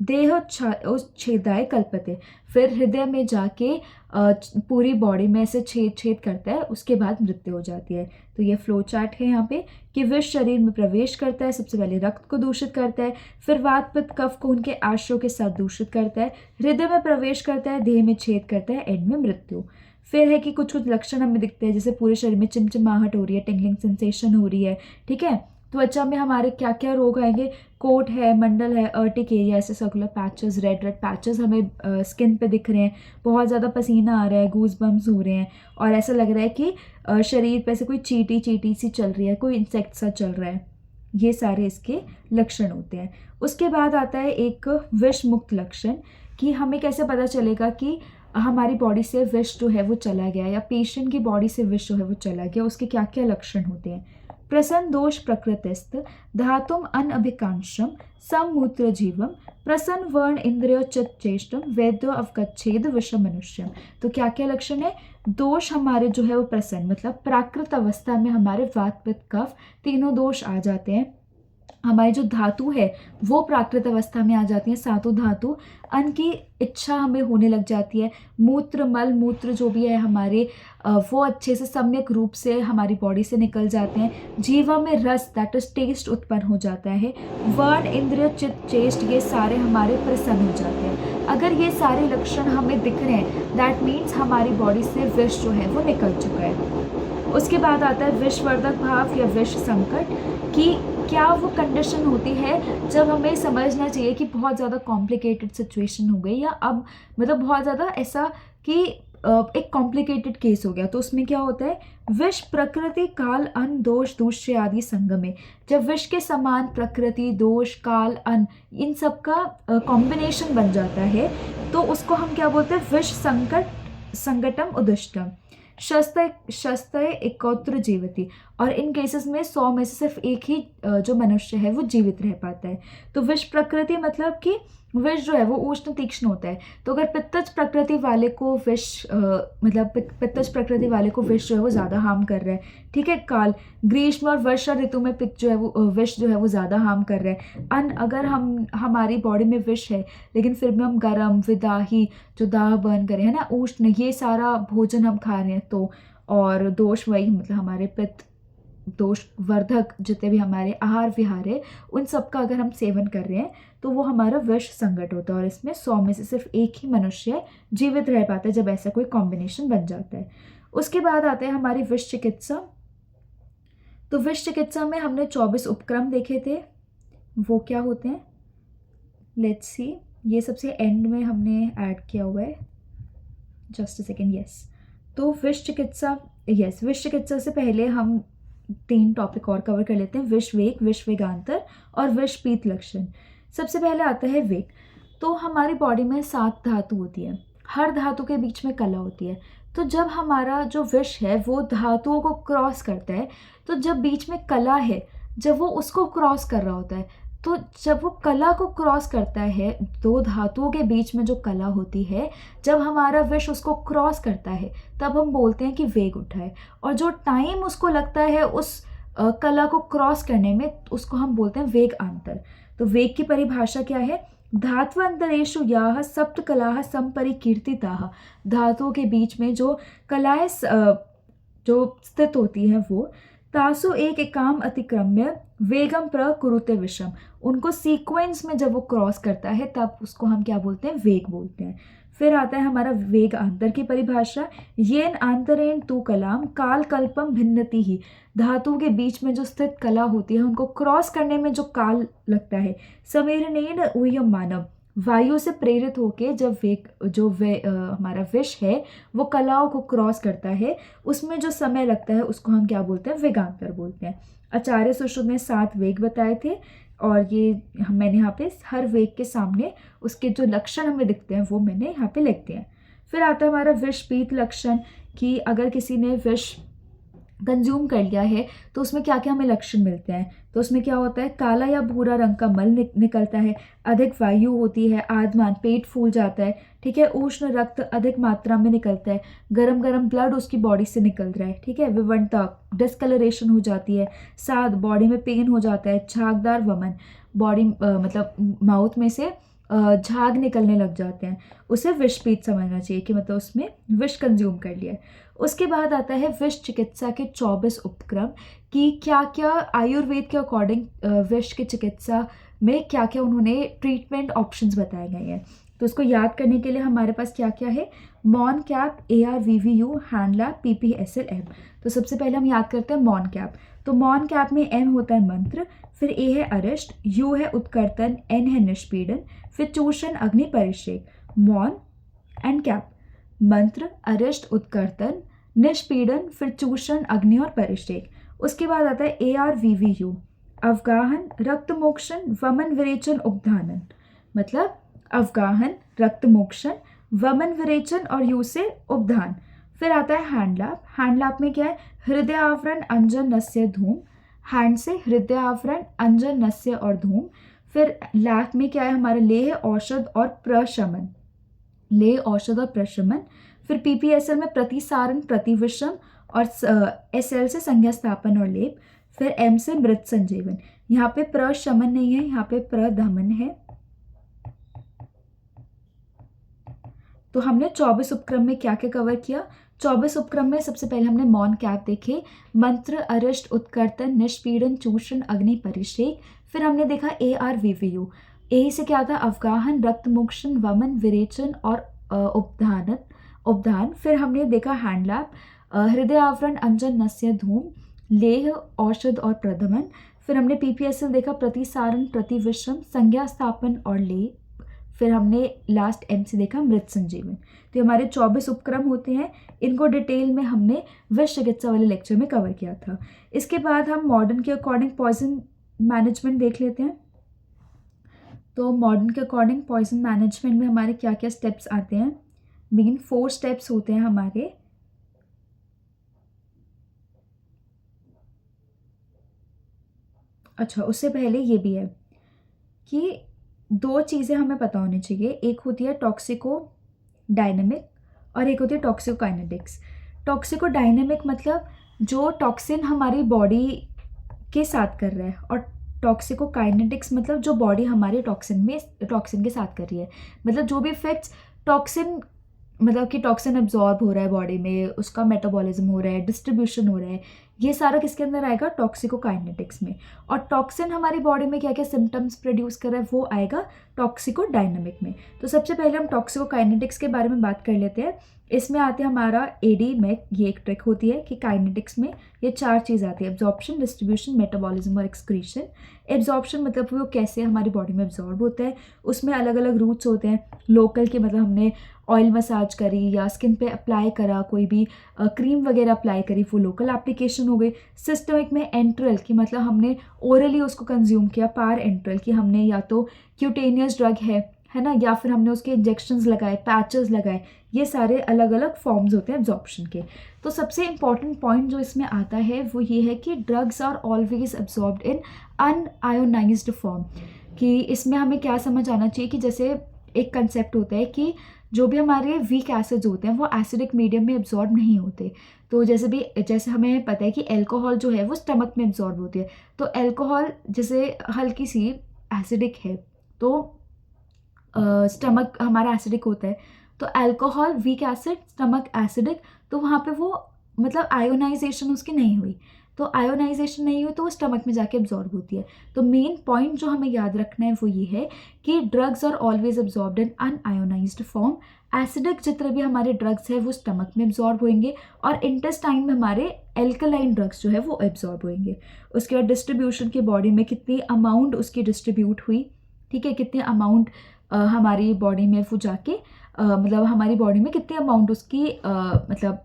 देह छेदाए कल्पते, फिर हृदय में जाके पूरी बॉडी में ऐसे छेद छेद करता है, उसके बाद मृत्यु हो जाती है। तो ये फ्लो चार्ट है यहाँ पे कि विष शरीर में प्रवेश करता है, सबसे पहले रक्त को दूषित करता है, फिर वात पित्त कफ को उनके आश्रयों के साथ दूषित करता है, हृदय में प्रवेश करता है, देह में छेद करता है, एंड में मृत्यु। फिर है कि कुछ कुछ लक्षण हमें दिखते हैं, जैसे पूरे शरीर में चिमचिमाहट हो रही है, टिंगलिंग सेंसेशन हो रही है, ठीक है। त्वचा में हमारे क्या क्या रोग आएंगे, कोट है, मंडल है, अर्टिक एरिया, ऐसे circular patches, red red patches हमें स्किन पे दिख रहे हैं, बहुत ज़्यादा पसीना आ रहा है, गूज बम्स हो रहे हैं और ऐसा लग रहा है कि शरीर पे से कोई चींटी चींटी सी चल रही है, कोई इंसेक्ट सा चल रहा है, ये सारे इसके लक्षण होते हैं। उसके बाद आता है एक विष मुक्त लक्षण, कि हमें कैसे पता चलेगा कि हमारी बॉडी से विष जो है वो चला गया या पेशेंट की बॉडी से विष जो है वो चला गया, उसके क्या क्या लक्षण होते हैं। प्रसन्न दोष प्रकृतिस्थ धातुम अनभिकांक्षम समूत्र जीवम प्रसन्न वर्ण इंद्रिय चित्त चेष्टम वैद्यो अवगच्छेद विषम मनुष्यम। तो क्या क्या लक्षण है, दोष हमारे जो है वो प्रसन्न मतलब प्राकृत अवस्था में हमारे वात पित्त कफ तीनों दोष आ जाते हैं, हमारी जो धातु है वो प्राकृत अवस्था में आ जाती है, सातों धातु, अन्न की इच्छा हमें होने लग जाती है, मूत्र मल मूत्र जो भी है हमारे वो अच्छे से सम्यक रूप से हमारी बॉडी से निकल जाते हैं, जीवा में रस दैट इज टेस्ट उत्पन्न हो जाता है, वर्ण इंद्रिय चित्त चेष्ट ये सारे हमारे प्रसन्न हो जाते हैं। अगर ये सारे लक्षण हमें दिख रहे हैं दैट मीन्स हमारी बॉडी से विष जो है वो निकल चुका है। उसके बाद आता है विषवर्धक भाव या विष संकट, कि क्या वो कंडीशन होती है जब हमें समझना चाहिए कि बहुत ज़्यादा कॉम्प्लिकेटेड सिचुएशन हो गई या अब मतलब बहुत ज़्यादा ऐसा कि एक कॉम्प्लिकेटेड केस हो गया, तो उसमें क्या होता है, विष प्रकृति काल अन्न दोष दूष्य आदि संगमे, जब विष के समान प्रकृति दोष काल अन्न इन सब का कॉम्बिनेशन बन जाता है तो उसको हम क्या बोलते हैं, विष संकट संकटम उदिष्टम शस्त्र एकत्र जीवती, और इन केसेस में 100 में से सिर्फ एक ही जो मनुष्य है वो जीवित रह पाता है। तो विष प्रकृति मतलब कि विष जो है वो उष्ण तीक्ष्ण होता है, तो अगर पित्तज प्रकृति वाले को विष मतलब पित्तज प्रकृति वाले को विष जो है वो ज़्यादा हार्म कर रहा है, ठीक है। काल ग्रीष्म और वर्षा ऋतु में पित्त जो है वो विष जो है वो ज़्यादा हार्म कर रहा है। अन्न अगर हमारी बॉडी में विष है लेकिन फिर भी हम गर्म विदाही जो दाह बर्न करें है ना, उष्ण ये सारा भोजन हम खा रहे हैं तो, और दोष वही मतलब हमारे पित्त दोष वर्धक जितने भी हमारे आहार विहार है उन सब का अगर हम सेवन कर रहे हैं तो वो हमारा विष संकट होता है, और इसमें 100 में से सिर्फ एक ही मनुष्य जीवित रह पाता है जब ऐसा कोई कॉम्बिनेशन बन जाता है। उसके बाद आते हैं हमारी विष चिकित्सा। तो विष चिकित्सा में हमने 24 उपक्रम देखे थे, वो क्या होते हैं लेट्स सी, ये सबसे एंड में हमने ऐड किया हुआ है, जस्ट अ सेकेंड, यस। तो विष चिकित्सा, यस, विष चिकित्सा से पहले हम 3 टॉपिक और कवर कर लेते हैं, विष वेग, विष वेगांतर और विष पीत लक्षण। सबसे पहले आता है वेग। तो हमारी बॉडी में 7 धातु होती है, हर धातु के बीच में कला होती है। तो जब हमारा जो विष है वो धातुओं को क्रॉस करता है, तो जब बीच में कला है, जब वो उसको क्रॉस कर रहा होता है, तो जब वो कला को क्रॉस करता है, दो धातुओं के बीच में जो कला होती है, जब हमारा विष उसको क्रॉस करता है, तब हम बोलते हैं कि वेग उठा है। और जो टाइम उसको लगता है उस कला को क्रॉस करने में, उसको हम बोलते हैं वेग अंतर। तो वेग की परिभाषा क्या है? धात्वंतरेषु याः सप्त कलाः संपरिकीर्तिताः। धातुओं के बीच में जो कलाएं जो स्थित होती हैं वो तासु एक एकाम अतिक्रम्य वेगम प्रकुरुते विषम। उनको सीक्वेंस में जब वो क्रॉस करता है तब उसको हम क्या बोलते हैं? वेग बोलते हैं। फिर आता है हमारा वेग अंतर की परिभाषा। येन अंतरेण तु कलाम काल कल्पम भिन्नति ही। धातुओं के बीच में जो स्थित कला होती है उनको क्रॉस करने में जो काल लगता है, समीरणेन ऊह्यम मानव। वायु से प्रेरित होके जब हमारा विष है वो कलाओं को क्रॉस करता है, उसमें जो समय लगता है उसको हम क्या बोलते हैं? वेगांतर बोलते हैं। आचार्य सुश्रुत ने 7 वेग बताए थे, और ये मैंने यहाँ पे हर वेग के सामने उसके जो लक्षण हमें दिखते हैं वो मैंने यहाँ पे लिख दिए हैं। फिर आता है हमारा विष पीत लक्षण, कि अगर किसी ने विष कंज्यूम कर लिया है तो उसमें क्या क्या हमें लक्षण मिलते हैं। तो उसमें क्या होता है? काला या भूरा रंग का मल निकलता है, अधिक वायु होती है, आद्मान, पेट फूल जाता है, ठीक है, उष्ण रक्त अधिक मात्रा में निकलता है, गरम गरम ब्लड उसकी बॉडी से निकल रहा है, ठीक है, विवंता, डिस्कलरेशन हो जाती है, साद, बॉडी में पेन हो जाता है, झागदार वमन, बॉडी मतलब माउथ में से झाग निकलने लग जाते हैं, उसे विषपीत समझना चाहिए कि मतलब उसमें विष कंज्यूम कर लिया है। उसके बाद आता है विष चिकित्सा के 24 उपक्रम, कि क्या क्या आयुर्वेद के अकॉर्डिंग विष की चिकित्सा में क्या क्या उन्होंने ट्रीटमेंट ऑप्शंस बताए गए हैं। तो उसको याद करने के लिए हमारे पास क्या क्या है? मॉन कैप, ARVVU, हैंडलैप, PPSLM। तो सबसे पहले हम याद करते हैं मॉन कैप। तो मॉन कैप में M होता है मंत्र, फिर A है अरिष्ट, U है उत्कर्तन, N है निष्पीडन, फिर चूषण, अग्नि, परिक्षेप। मॉन एंड कैप, मंत्र, अरिष्ट, उत्कर्तन, निष्पीडन, फिर चूषण, अग्नि और परिक्षेप। उसके बाद आता है ARVVU, अवगाहन, रक्त मोक्षण, वमन, विरेचन, उपधानन। मतलब अवगाहन, रक्त मोक्षण, वमन, विरेचन और यू से उपधान। फिर आता है हैंडलैप। हैंडलैप में क्या है? हृदय आवरण, अंजन, नस्य, धूम। हैंड से हृदय आवरण, अंजन, नस्य और धूम। फिर लैप में क्या है हमारा? लेह, औषध और प्रशमन, लेह, औषध और प्रशमन। फिर PPSL में प्रतिसारण, प्रतिविषम, और SL से संज्ञा स्थापन और लेप। फिर M से मृत संजीवन। यहाँ पे प्रशमन नहीं है, यहाँ पे प्रदमन है। तो हमने 24 उपक्रम में क्या क्या कवर किया? 24 उपक्रम में सबसे पहले हमने मौन कैप देखे, मंत्र, अरिष्ट, उत्कर्तन, निष्पीडन, चूषण, अग्नि, परिक्षेप। फिर हमने देखा ARVVU। ए से क्या था? अवगाहन, रक्त मोक्षण, वमन, विरेचन और उपधान। फिर हमने देखा हैंडलैप, हृदय आवरण, अंजन, नस्य, धूम, लेह, औषध और प्रदमन। फिर हमने PPSL देखा, प्रतिसारण, प्रतिविषम, संज्ञा स्थापन और लेप। फिर हमने लास्ट M से देखा, मृत संजीवन। तो हमारे 24 उपक्रम होते हैं, इनको डिटेल में हमने विष चिकित्सा वाले लेक्चर में कवर किया था। इसके बाद हम मॉडर्न के अकॉर्डिंग पॉइजन मैनेजमेंट देख लेते हैं। तो मॉडर्न के अकॉर्डिंग पॉइजन मैनेजमेंट में हमारे क्या क्या स्टेप्स आते हैं? मेन 4 स्टेप्स होते हैं हमारे। अच्छा, उससे पहले ये भी है कि 2 चीज़ें हमें पता होनी चाहिए। एक होती है टॉक्सिको डायनेमिक और एक होती है टॉक्सिकोकाइनेटिक्स। टॉक्सिकोडायनेमिक मतलब जो टॉक्सिन हमारी बॉडी के साथ कर रहा है, और टॉक्सिकोकाइनेटिक्स मतलब जो बॉडी हमारे टॉक्सिन के साथ कर रही है। मतलब जो भी इफेक्ट्स टॉक्सिन, मतलब कि टॉक्सिन एब्जॉर्ब हो रहा है बॉडी में, उसका मेटाबॉलिज्म हो रहा है, डिस्ट्रीब्यूशन हो रहा है, ये सारा किसके अंदर आएगा? टॉक्सिकोकाइनेटिक्स में। और टॉक्सिन हमारी बॉडी में क्या क्या सिम्टम्स प्रोड्यूस कर रहा है वो आएगा टॉक्सिकोडायनेमिक में। तो सबसे पहले हम टॉक्सिकोकाइनेटिक्स के बारे में बात कर लेते हैं। इसमें आते हैं हमारा AD में, ये एक ट्रिक होती है कि काइनेटिक्स में ये 4 चीज़ आती है: एब्जॉर्प्शन, डिस्ट्रीब्यूशन, मेटाबॉलिज्म और एक्सक्रीशन। एब्जॉर्प्शन मतलब वो कैसे हमारी बॉडी में एब्जॉर्ब होता है, उसमें अलग अलग रूट्स होते हैं। लोकल के मतलब हमने ऑयल मसाज करी या स्किन पे अप्लाई करा, कोई भी क्रीम वगैरह अप्लाई करी, वो लोकल एप्लीकेशन हो गई। सिस्टमिक में एंट्रल की मतलब हमने ओरली उसको कंज्यूम किया। पार एंट्रल की हमने या तो क्यूटेनियस ड्रग है, है ना, या फिर हमने उसके इंजेक्शंस लगाए, पैचेस लगाए, ये सारे अलग अलग फॉर्म्स होते हैं एब्जॉर्प्शन के। तो सबसे इम्पॉर्टेंट पॉइंट जो इसमें आता है वो ये है कि drugs are always absorbed in unionized form. कि इसमें हमें क्या समझ आना चाहिए कि जैसे एक कंसेप्ट होता है कि जो भी हमारे वीक एसिड्स होते हैं वो एसिडिक मीडियम में एब्जॉर्ब नहीं होते। तो जैसे हमें पता है कि अल्कोहल जो है वो स्टमक में एब्जॉर्ब होती है, तो अल्कोहल जैसे हल्की सी एसिडिक है तो स्टमक हमारा एसिडिक होता है, तो alcohol weak acid, stomach acidic, तो वहाँ पे वो मतलब आयोनाइजेशन उसकी नहीं हुई। तो आयोनाइजेशन नहीं हुई तो वो स्टमक में जाके एब्जॉर्ब होती है। तो मेन पॉइंट जो हमें याद रखना है वो ये है कि drugs are always absorbed in unionized form. Acidic जितने भी हमारे ड्रग्स है वो स्टमक में एब्जॉर्ब होंगे और इंटेस्टाइन में हमारे एल्कलाइन ड्रग्स जो है वो एब्जॉर्ब होंगे। उसके बाद डिस्ट्रीब्यूशन की बॉडी में कितनी अमाउंट उसकी डिस्ट्रीब्यूट हुई, ठीक है, कितनी अमाउंट हमारी बॉडी में वो जाके मतलब हमारी बॉडी में कितनी अमाउंट उसकी मतलब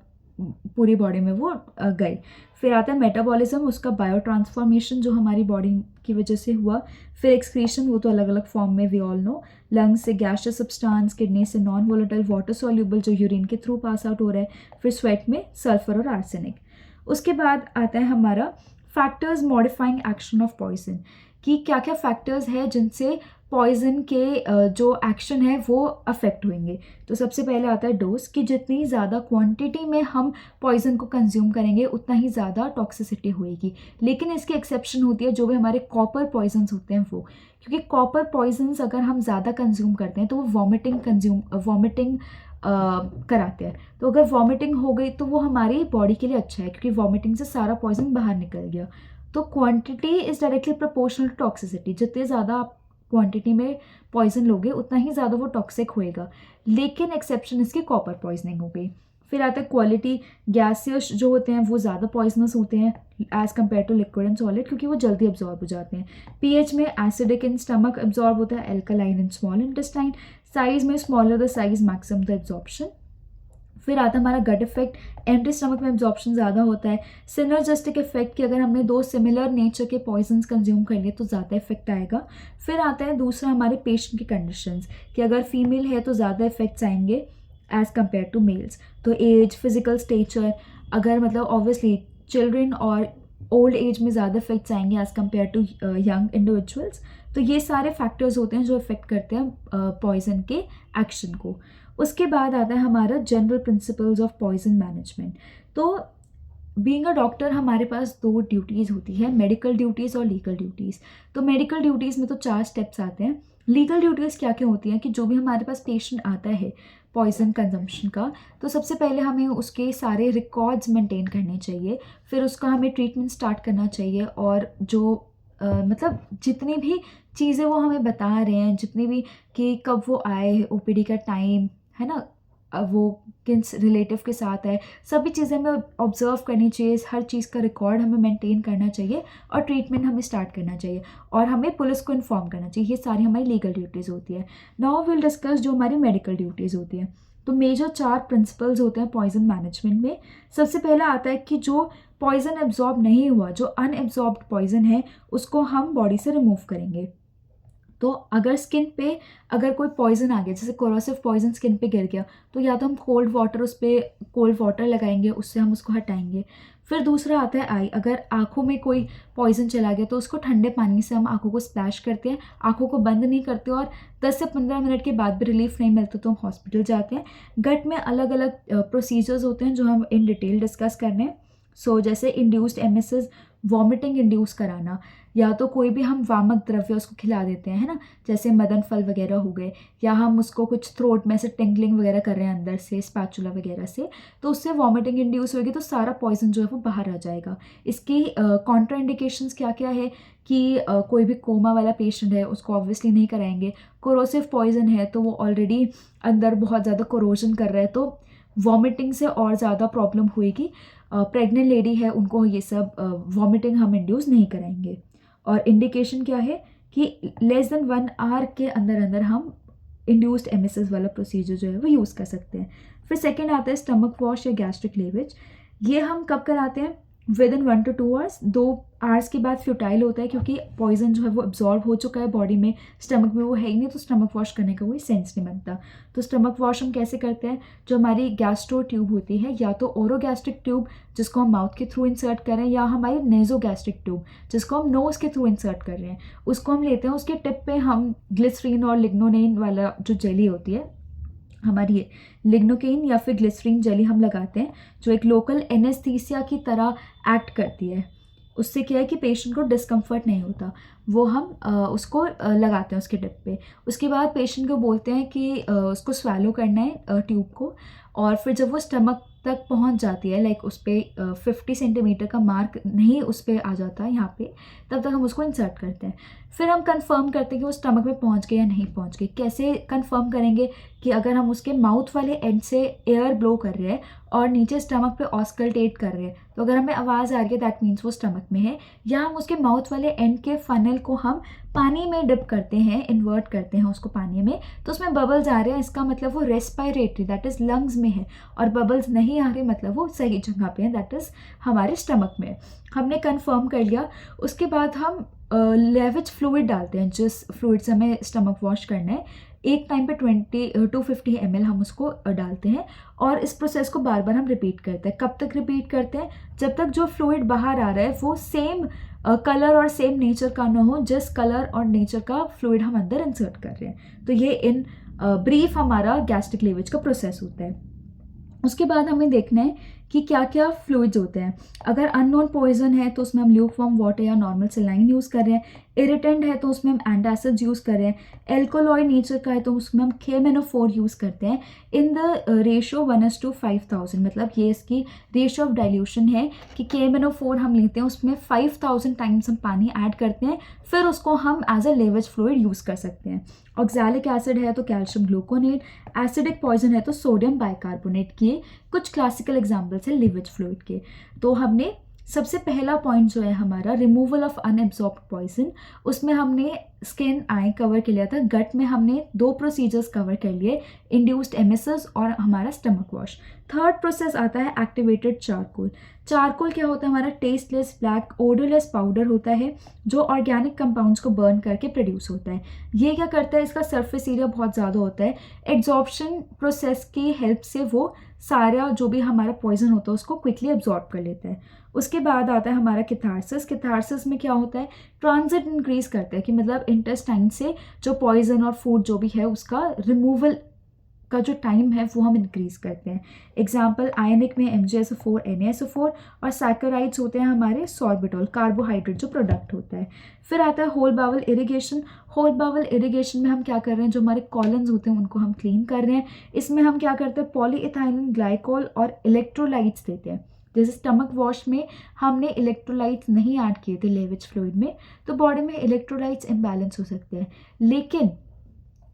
पूरी बॉडी में वो गई। फिर आता है मेटाबॉलिज्म, उसका बायो ट्रांसफॉर्मेशन जो हमारी बॉडी की वजह से हुआ। फिर एक्सक्रीशन, वो तो अलग अलग फॉर्म में वी ऑल नो, लंग्स से गैसियस सब्सटेंस, किडनी से नॉन वोलेटाइल वाटर सॉल्यूबल जो यूरिन के थ्रू पास आउट हो रहा है, फिर स्वेट में सल्फर और आर्सेनिक। उसके बाद आता है हमारा factors modifying action of poison, कि क्या क्या फैक्टर्स है जिनसे पॉइजन के जो एक्शन है वो अफेक्ट होंगे। तो सबसे पहले आता है डोज, कि जितनी ज़्यादा क्वांटिटी में हम पॉइजन को कंज्यूम करेंगे उतना ही ज़्यादा टॉक्सिसिटी होएगी। लेकिन इसकी एक्सेप्शन होती है जो भी हमारे कॉपर पॉइजन्स होते हैं वो, क्योंकि कॉपर पॉइजन्स अगर हम ज़्यादा कंज्यूम करते हैं तो वो वॉमिटिंग कराते हैं। तो अगर वॉमिटिंग हो गई तो वो हमारी बॉडी के लिए अच्छा है, क्योंकि वॉमिटिंग से सारा पॉइजन बाहर निकल गया। तो quantity is directly proportional to toxicity, जितने ज़्यादा आप क्वांटिटी में पॉइजन लोगे उतना ही ज़्यादा वो टॉक्सिक होएगा। लेकिन एक्सेप्शन इसकी कॉपर पॉइजनिंग हो गई। फिर आता है क्वालिटी, गैसियस जो होते हैं वो ज़्यादा पॉइजनस होते हैं as compare to liquid and solid, क्योंकि वो जल्दी एब्जॉर्ब हो जाते हैं। पीएच में एसिडिक इन स्टमक एब्जॉर्ब होता है, alkaline in small intestine. Size में smaller the size maximum the absorption. फिर आता है हमारा गट इफेक्ट, एम्प्टी स्टमक में एब्जॉर्प्शन ज़्यादा होता है। सिनर्जिस्टिक इफेक्ट, कि अगर हमने दो सिमिलर नेचर के पॉइजन्स कंज्यूम कर लिए तो ज़्यादा इफेक्ट आएगा। फिर आता है दूसरा हमारे पेशेंट की कंडीशंस, कि अगर फीमेल है तो ज़्यादा इफेक्ट्स आएंगे एज़ कम्पेयर टू मेल्स। तो एज, फिजिकल स्टेचर, अगर मतलब ऑब्वियसली चिल्ड्रन और ओल्ड एज में ज़्यादा इफेक्ट्स आएंगे as compare to young individuals. तो ये सारे फैक्टर्स होते हैं जो इफेक्ट करते हैं पॉइजन के एक्शन को। उसके बाद आता है हमारा general principles of poison management. तो बीइंग अ डॉक्टर हमारे पास दो ड्यूटीज़ होती है, मेडिकल ड्यूटीज़ और लीगल ड्यूटीज़। तो मेडिकल ड्यूटीज़ में तो 4 स्टेप्स आते हैं। लीगल ड्यूटीज़ क्या क्या होती हैं कि जो भी हमारे पास पेशेंट आता है पॉइजन कंजम्पशन का, तो सबसे पहले हमें उसके सारे रिकॉर्ड्स मेंटेन करने चाहिए। फिर उसका हमें ट्रीटमेंट स्टार्ट करना चाहिए, और जो मतलब जितनी भी चीज़ें वो हमें बता रहे हैं, जितनी भी कि कब वो आए, ओपीडी का टाइम है ना, वो किन रिलेटिव के साथ है, सभी चीज़ें हमें ऑब्जर्व करनी चाहिए। हर चीज़ का रिकॉर्ड हमें मेंटेन करना चाहिए और ट्रीटमेंट हमें स्टार्ट करना चाहिए, और हमें पुलिस को इन्फॉर्म करना चाहिए। ये सारी हमारी लीगल ड्यूटीज़ होती है। नाउ विल डिस्कस जो हमारी मेडिकल ड्यूटीज़ होती हैं। तो मेजर 4 प्रिंसिपल्स होते हैं पॉइजन मैनेजमेंट में। सबसे पहला आता है कि जो पॉइजन एब्जॉर्ब नहीं हुआ, जो अनएब्जॉर्ब्ड पॉइजन है, उसको हम बॉडी से रिमूव करेंगे। तो अगर स्किन पे अगर कोई पॉइजन आ गया, जैसे कोरोसिव पॉइजन स्किन पे गिर गया, तो या तो हम कोल्ड वाटर लगाएंगे, उससे हम उसको हटाएंगे। फिर दूसरा आता है आई, अगर आँखों में कोई पॉइजन चला गया तो उसको ठंडे पानी से हम आँखों को स्प्लैश करते हैं, आँखों को बंद नहीं करते, और 10 से 15 मिनट के बाद भी रिलीफ नहीं मिलता तो हम हॉस्पिटल जाते हैं। गट में अलग अलग प्रोसीजर्स होते हैं जो हम इन डिटेल डिस्कस कर रहे हैं। सो जैसे इंड्यूस्ड एमिसेस, वॉमिटिंग इंड्यूस कराना, या तो कोई भी हम वामक द्रव्य उसको खिला देते हैं, है ना, जैसे मदन फल वगैरह हो गए, या हम उसको कुछ थ्रोट में से टिंगलिंग वगैरह कर रहे हैं अंदर से स्पैचुला वगैरह से, तो उससे वॉमिटिंग इंड्यूस होगी, तो सारा पॉइजन जो है वो बाहर आ जाएगा। इसकी कॉन्ट्राइंडिकेशंस क्या क्या है कि कोई भी कोमा वाला पेशेंट है उसको ऑब्वियसली नहीं कराएंगे। कोरोसिव पॉइजन है तो वो ऑलरेडी अंदर बहुत ज़्यादा कोरोजन कर रहा है, तो वॉमिटिंग से और ज़्यादा प्रॉब्लम होएगी। प्रेग्नेंट लेडी है उनको ये सब वॉमिटिंग हम इंड्यूस नहीं कराएंगे। और इंडिकेशन क्या है कि लेस देन 1 आवर के अंदर अंदर हम इंड्यूस्ड एमिसेस वाला प्रोसीजर जो है वो यूज़ कर सकते हैं। फिर सेकंड आता है स्टमक वॉश या गैस्ट्रिक लेवेज। ये हम कब कराते हैं with in 1 to 2 hours, 2 hours के बाद फ्यूटाइल होता है क्योंकि पॉइजन जो है वो एब्जॉर्ब हो चुका है बॉडी में, स्टमक में वो है ही नहीं, तो स्टमक वॉश करने का कोई सेंस नहीं बनता। तो स्टमक वॉश हम कैसे करते हैं, जो हमारी गैस्ट्रो ट्यूब होती है, या तो ओरोगैस्ट्रिक ट्यूब जिसको हम माउथ के थ्रू इंसर्ट कर रहे हैं, या हमारी नेजोगैस्ट्रिक ट्यूब जिसको हम नोज़ के थ्रू इंसर्ट कर रहे हैं, उसको हम लेते हैं। उसके टिप पे हम ग्लिसरीन और लिग्नोनेन वाला जो जेली होती है हमारी, ये लिग्नोकेन या फिर ग्लिसरीन जेली हम लगाते हैं, जो एक लोकल एनेस्थीसिया की तरह एक्ट करती है। उससे क्या है कि पेशेंट को डिस्कम्फर्ट नहीं होता, वो हम उसको लगाते हैं उसके टिप पे। उसके बाद पेशेंट को बोलते हैं कि उसको स्वैलो करना है ट्यूब को, और फिर जब वो स्टमक तक पहुंच जाती है, लाइक उस पर 50 सेंटीमीटर का मार्क नहीं उस पर आ जाता है यहाँ पे, तब तक हम उसको इंसर्ट करते हैं। फिर हम कंफर्म करते हैं कि वो स्टमक में पहुंच गए या नहीं पहुंच गए। कैसे कंफर्म करेंगे कि अगर हम उसके माउथ वाले एंड से एयर ब्लो कर रहे हैं और नीचे स्टमक पे ऑस्कल्टेट कर रहे हैं, तो अगर हमें आवाज़ आ रही है दैट मीन्स वो स्टमक में है। या हम उसके माउथ वाले एंड के फनल को हम पानी में डिप करते हैं, इन्वर्ट करते हैं उसको पानी में, तो उसमें बबल्स आ रहे हैं, इसका मतलब वो रेस्पिरेटरी दैट इज़ लंग्स में है, और बबल्स नहीं आ रहे मतलब वो सही जगह पे है, दैट इज़ हमारे स्टमक में। हमने कंफर्म कर लिया। उसके बाद हम लेविज फ्लूइड डालते हैं, जिस फ्लूइड से हमें स्टमक वॉश करना है। एक टाइम पे 250 ml हम उसको डालते हैं, और इस प्रोसेस को बार बार हम रिपीट करते हैं। कब तक रिपीट करते हैं, जब तक जो फ्लूइड बाहर आ रहा है वो सेम कलर और सेम नेचर का ना हो जिस कलर और नेचर का फ्लूइड हम अंदर इंसर्ट कर रहे हैं। तो ये इन ब्रीफ हमारा गैस्ट्रिक लीवेज का प्रोसेस होता है। उसके बाद हमें देखना है कि क्या क्या फ्लूइड्स होते हैं। अगर अननोन पॉइजन है तो उसमें हम ल्यूकवार्म वाटर या नॉर्मल सलाइन यूज़ कर रहे हैं। इरिटेंट है तो उसमें हम एंटासिड्स यूज़ कर रहे हैं। एल्कोलॉइड नेचर का है तो उसमें हम KMnO4 यूज़ करते हैं इन द रेशियो 1:5000, मतलब ये इसकी रेशियो ऑफ डाइल्यूशन है कि KMnO4 हम लेते हैं, उसमें 5000 टाइम्स हम पानी ऐड करते हैं, फिर उसको हम as a lavage fluid use कर सकते हैं। ऑक्सैलिक एसिड है तो कैल्शियम ग्लूकोनेट, एसिडिक पॉइजन है तो सोडियम बाइकार्बोनेट। के कुछ क्लासिकल एग्जाम्पल्स है लिवेज फ्लूइड के। तो हमने सबसे पहला पॉइंट जो है हमारा रिमूवल ऑफ अनएब्जॉर्ब्ड पॉइजन, उसमें हमने स्किन आई कवर कर लिया था। गट में हमने 2 प्रोसीजर्स कवर कर लिए, इंड्यूस्ड एमिसस और हमारा स्टमक वॉश। थर्ड प्रोसेस आता है एक्टिवेटेड चारकोल। चारकोल क्या होता है, हमारा टेस्टलेस ब्लैक ओडरलेस पाउडर होता है जो ऑर्गेनिक कंपाउंड्स को बर्न करके प्रोड्यूस होता है। ये क्या करता है, इसका सरफेस एरिया बहुत ज़्यादा होता है, एब्जॉर्प्शन प्रोसेस की हेल्प से वो सारा जो भी हमारा पॉइजन होता है उसको क्विकली एब्जॉर्ब कर लेता है। उसके बाद आता है हमारा कैथारसिस। कैथारसिस में क्या होता है, ट्रांजिट इंक्रीज करता है, कि मतलब इंटेस्टाइन से जो पॉइजन और फूड जो भी है उसका रिमूवल का जो टाइम है वो हम इंक्रीज करते हैं। एग्जाम्पल आयनिक में MgSO4 NaSO4, और सैकराइड्स होते हैं हमारे सॉर्बिटॉल, कार्बोहाइड्रेट जो प्रोडक्ट होता है। फिर आता है whole bowel irrigation. Whole bowel irrigation में हम क्या कर रहे हैं, जो हमारे कॉलन्स होते हैं उनको हम क्लीन कर रहे हैं। इसमें हम क्या करते हैं, पॉलीइथाइलिन ग्लाइकोल और इलेक्ट्रोलाइट्स देते हैं। जैसे स्टमक वॉश में हमने इलेक्ट्रोलाइट्स नहीं ऐड किए थे लेविज फ्लूइड में, तो बॉडी में इलेक्ट्रोलाइट्स इम्बैलेंस हो सकते हैं। लेकिन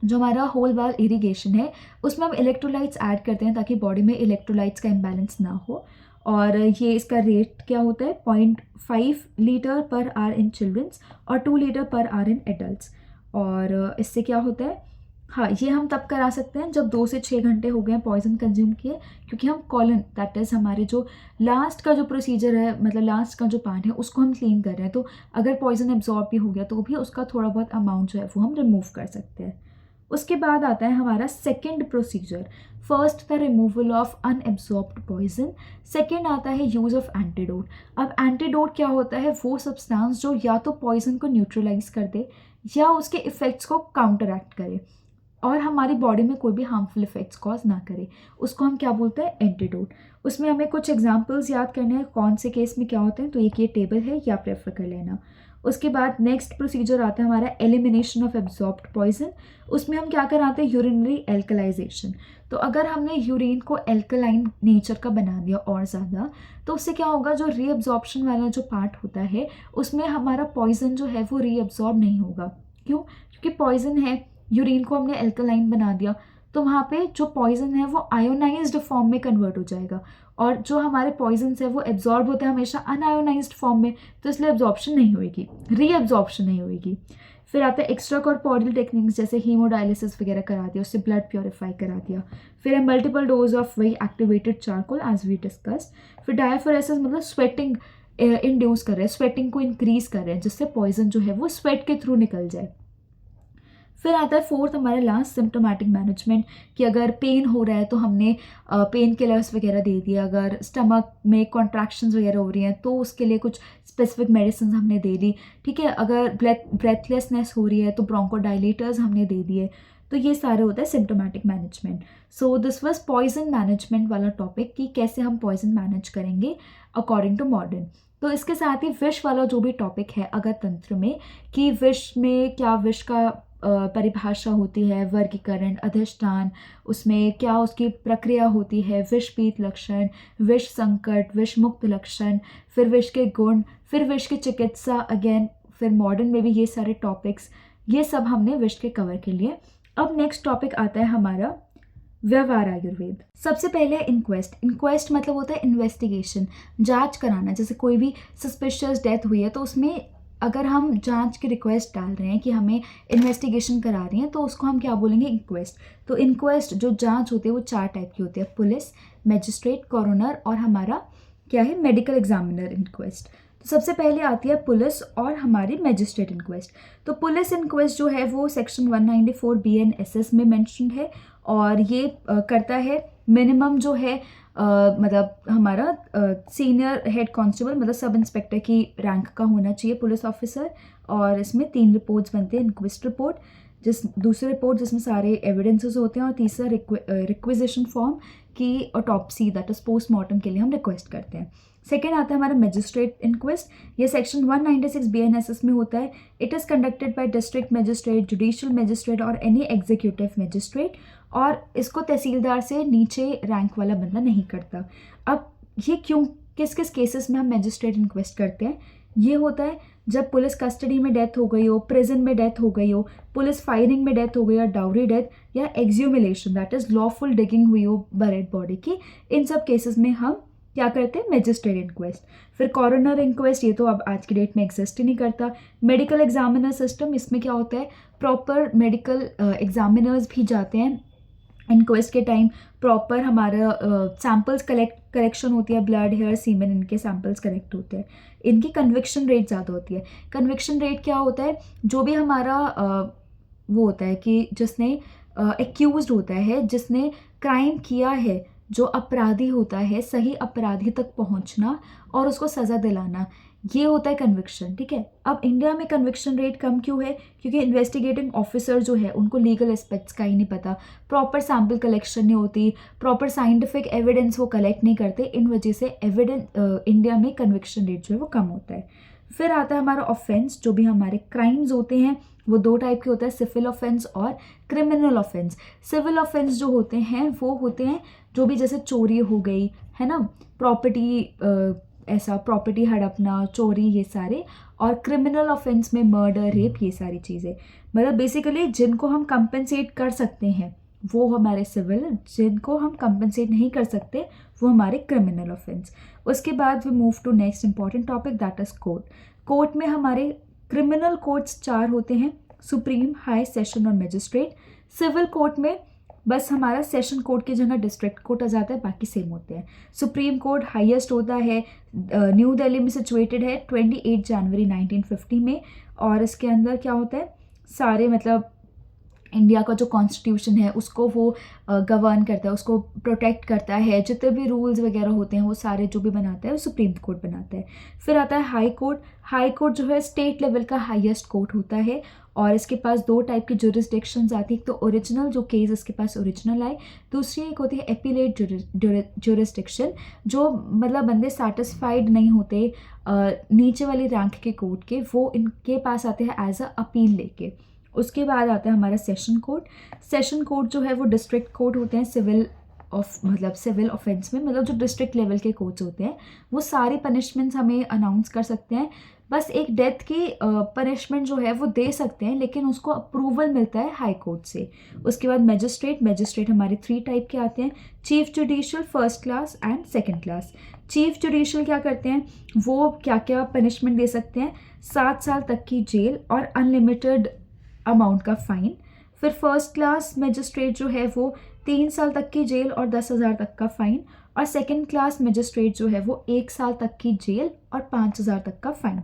जो हमारा होल बावल इरिगेशन है उसमें हम इलेक्ट्रोलाइट्स ऐड करते हैं ताकि बॉडी में इलेक्ट्रोलाइट्स का इम्बैलेंस ना हो। और ये इसका रेट क्या होता है, 0.5 लीटर पर आवर इन चिल्ड्रंस और 2 litre per hour in adults. और इससे क्या होता है, हाँ, ये हम तब करा सकते हैं जब 2 से 6 घंटे हो गए पॉइजन कंज्यूम किए, क्योंकि हम कॉलन दैट इज़ हमारे जो लास्ट का जो प्रोसीजर है, मतलब लास्ट का जो पार्ट है उसको हम क्लीन कर रहे हैं। तो अगर पॉइजन एब्जॉर्ब भी हो गया तो भी उसका थोड़ा बहुत अमाउंट जो है वो हम रिमूव कर सकते हैं। उसके बाद आता है हमारा सेकेंड प्रोसीजर। फर्स्ट था removal of unabsorbed poison, second आता है यूज़ ऑफ एंटीडोट। अब एंटीडोट क्या होता है, वो सब्सटेंस जो या तो पॉइजन को न्यूट्रलाइज कर दे या उसके इफ़ेक्ट्स को काउंटरएक्ट करे और हमारी बॉडी में कोई भी हार्मफुल इफेक्ट्स कॉज ना करे, उसको हम क्या बोलते हैं, एंटीडोट। उसमें हमें कुछ एग्जांपल्स याद करने हैं कौन से केस में क्या होते हैं, तो एक ये टेबल है या प्रेफर कर लेना। उसके बाद नेक्स्ट प्रोसीजर आता है हमारा एलिमिनेशन ऑफ एब्जॉर्ब्ड पॉइजन। उसमें हम क्या कराते हैं, यूरिनरी एल्कलाइजेशन। तो अगर हमने यूरिन को एल्कलाइन नेचर का बना दिया और ज़्यादा, तो उससे क्या होगा, जो रीअब्जॉर्प्शन वाला जो पार्ट होता है उसमें हमारा पॉइजन जो है वो रीअब्जॉर्ब नहीं होगा। क्यों, क्योंकि पॉइजन है, यूरिन को हमने एल्कलाइन बना दिया तो वहाँ पे जो पॉइजन है वो आयोनाइज्ड फॉर्म में कन्वर्ट हो जाएगा, और जो हमारे पॉइजन है वो एब्जॉर्ब होता है हमेशा अनआयोनाइज्ड फॉर्म में, तो इसलिए एब्जॉर्प्शन नहीं होगी, रीअब्जॉर्प्शन नहीं होगी। फिर आता है एक्स्ट्रा कॉर्पोरियल टेक्निक्स, जैसे हीमोडायलिसिस वगैरह करा दिया, उससे ब्लड प्योरीफाई करा दिया। फिर है मल्टीपल डोज ऑफ वही activated charcoal as we discussed. फिर डायफोरेसिस मतलब स्वेटिंग इंड्यूस कर रहे हैं, स्वेटिंग को इंक्रीज कर रहे हैं, जिससे पॉइजन जो है वो स्वेट के थ्रू निकल जाए। फिर आता है फोर्थ हमारा लास्ट, सिम्टोमेटिक मैनेजमेंट, कि अगर पेन हो रहा है तो हमने पेन किलर्स वगैरह दे दिए, अगर स्टमक में कॉन्ट्रैक्शंस वगैरह हो रही हैं तो उसके लिए कुछ स्पेसिफिक मेडिसिन हमने दे दी, ठीक है। अगर ब्रेथलेसनेस हो रही है तो ब्रोंकोडाइलेटर्स हमने दे दिए। तो ये सारे होता है symptomatic management. So this was poison management वाला टॉपिक, कि कैसे हम पॉइजन मैनेज करेंगे अकॉर्डिंग टू मॉडर्न। तो इसके साथ ही विष वाला जो भी टॉपिक है अगध तंत्र में, कि विष में क्या, विष का परिभाषा होती है, वर्गीकरण, अधिष्ठान, उसमें क्या उसकी प्रक्रिया होती है, विष पीत लक्षण, विष संकट, विष मुक्त लक्षण, फिर विष के गुण, फिर विष की चिकित्सा अगेन, फिर मॉडर्न में भी ये सारे टॉपिक्स, ये सब हमने विष के कवर के लिए। अब नेक्स्ट टॉपिक आता है हमारा व्यवहार आयुर्वेद। सबसे पहले इंक्वेस्ट। इंक्वेस्ट मतलब होता है इन्वेस्टिगेशन, जांच कराना। जैसे कोई भी सस्पिशियस डेथ हुई है तो उसमें अगर हम जांच की रिक्वेस्ट डाल रहे हैं कि हमें इन्वेस्टिगेशन करा रही हैं तो उसको हम क्या बोलेंगे, इंक्वेस्ट। तो इंक्वेस्ट जो जांच होती है वो 4 टाइप की होती है, पुलिस, मैजिस्ट्रेट, कॉरोनर और हमारा क्या है, मेडिकल एग्जामिनर इंक्वेस्ट। तो सबसे पहले आती है पुलिस और हमारी मैजिस्ट्रेट इंक्वेस्ट। तो पुलिस इंक्वेस्ट जो है वो सेक्शन 194 BNSS में मेंशन है, और ये करता है मिनिमम जो है मतलब हमारा सीनियर हेड कांस्टेबल, मतलब सब इंस्पेक्टर की रैंक का होना चाहिए पुलिस ऑफिसर। और इसमें 3 रिपोर्ट्स बनते हैं, इंक्वेस्ट रिपोर्ट, दूसरी रिपोर्ट जिसमें सारे एविडेंसेस होते हैं, और तीसरा रिक्विजिशन फॉर्म की ऑटोप्सी, दैट इज पोस्टमार्टम के लिए हम रिक्वेस्ट करते हैं। सेकेंड आता है हमारा मैजिस्ट्रेट इंक्वेस्ट। ये सेक्शन 196 BNSS में होता है। It is conducted by district magistrate, judicial magistrate और एनी एग्जीक्यूटिव मजिस्ट्रेट, और इसको तहसीलदार से नीचे रैंक वाला बंदा नहीं करता। अब ये क्यों, किस किस केसेस में हम मैजिस्ट्रेट इंक्वेस्ट करते हैं, ये होता है जब पुलिस कस्टडी में डेथ हो गई हो, प्रिजन में डेथ हो गई हो, पुलिस फायरिंग में डेथ हो गई, या डाउरी डेथ, या एक्सह्यूमिलेशन, दैट इज लॉफुल डिगिंग हुई हो बरेड बॉडी की, इन सब केसेस में हम क्या करते हैं, मैजिस्ट्रेट इंक्वेस्ट। फिर कॉरोनर इंक्वेस्ट, ये तो अब आज की डेट में एग्जिस्ट ही नहीं करता। मेडिकल एग्जामिनर सिस्टम, इसमें क्या होता है, प्रॉपर मेडिकल एग्जामिनर्स भी जाते हैं इंक्वेस्ट के टाइम, प्रॉपर हमारा सैम्पल्स कलेक्शन होती है, ब्लड, हेयर, सीमेन, इनके सैम्पल्स कलेक्ट होते हैं। इनकी कन्विक्शन रेट ज़्यादा होती है। कन्विक्शन रेट क्या होता है, जो भी हमारा वो होता है कि जिसने एक्यूज्ड होता है, जिसने क्राइम किया है, जो अपराधी होता है, सही अपराधी तक पहुंचना और उसको सज़ा दिलाना, ये होता है कन्विक्शन, ठीक है। अब इंडिया में कन्विक्शन रेट कम क्यों है, क्योंकि इन्वेस्टिगेटिंग ऑफिसर जो है उनको लीगल एस्पेक्ट्स का ही नहीं पता, प्रॉपर सैम्पल कलेक्शन नहीं होती, प्रॉपर साइंटिफिक एविडेंस वो कलेक्ट नहीं करते, इन वजह से इंडिया में कन्विक्शन रेट जो है वो कम होता है। फिर आता है हमारा ऑफेंस, जो भी हमारे क्राइम्स होते हैं वो 2 टाइप के होता है, सिविल ऑफेंस और क्रिमिनल ऑफेंस। सिविल ऑफेंस जो होते हैं वो होते हैं जो भी जैसे चोरी हो गई है ना, प्रॉपर्टी ऐसा प्रॉपर्टी हड़पना, चोरी, ये सारे। और क्रिमिनल ऑफेंस में मर्डर, रेप, ये सारी चीज़ें, मतलब बेसिकली जिनको हम कंपेंसेट कर सकते हैं वो हमारे सिविल, जिनको हम कंपेंसेट नहीं कर सकते वो हमारे क्रिमिनल ऑफेंस। उसके बाद we move to next important topic, that is court. Court में हमारे क्रिमिनल कोर्ट्स 4 होते हैं, सुप्रीम, हाई, सेशन और मजिस्ट्रेट। सिविल कोर्ट में बस हमारा सेशन कोर्ट की जगह डिस्ट्रिक्ट कोर्ट आ जाता है, बाकी सेम होते हैं। सुप्रीम कोर्ट हाईएस्ट होता है, न्यू दिल्ली में सिचुएटेड है, 28 जनवरी 1950 में। और इसके अंदर क्या होता है, सारे मतलब इंडिया का जो कॉन्स्टिट्यूशन है उसको वो गवर्न करता है, उसको प्रोटेक्ट करता है, जितने भी रूल्स वगैरह होते हैं वो सारे जो भी बनाता है वो सुप्रीम कोर्ट बनाता है। फिर आता है हाई कोर्ट। हाई कोर्ट जो है स्टेट लेवल का हाईएस्ट कोर्ट होता है, और इसके पास 2 टाइप की जुरिस्डिक्शंस आती है, एक तो ओरिजिनल, जो केस इसके पास ओरिजिनल आए, दूसरी एक होती है एपीलेट जुरिस्डिक्शन, जो मतलब बंदे सेटिस्फाइड नहीं होते नीचे वाली रैंक के कोर्ट के, वो इनके पास आते हैं एज अ अपील लेके। उसके बाद आता है हमारा सेशन कोर्ट। सेशन कोर्ट जो है वो डिस्ट्रिक्ट कोर्ट होते हैं सिविल ऑफेंस में, मतलब जो डिस्ट्रिक्ट लेवल के कोर्ट्स होते हैं वो सारी पनिशमेंट्स हमें अनाउंस कर सकते हैं। बस एक डेथ की पनिशमेंट जो है वो दे सकते हैं, लेकिन उसको अप्रूवल मिलता है हाई कोर्ट से। उसके बाद मैजिस्ट्रेट हमारे 3 टाइप के आते हैं, chief judicial, first class and second class. Chief judicial क्या करते हैं, वो क्या क्या पनिशमेंट दे सकते हैं, 7 साल तक की जेल और अनलिमिटेड अमाउंट का फाइन। फिर फर्स्ट क्लास मैजिस्ट्रेट जो है वो 3 साल तक की जेल और 10,000 तक का फाइन, और सेकंड क्लास मजिस्ट्रेट जो है वो 1 साल तक की जेल और 5,000 तक का फाइन।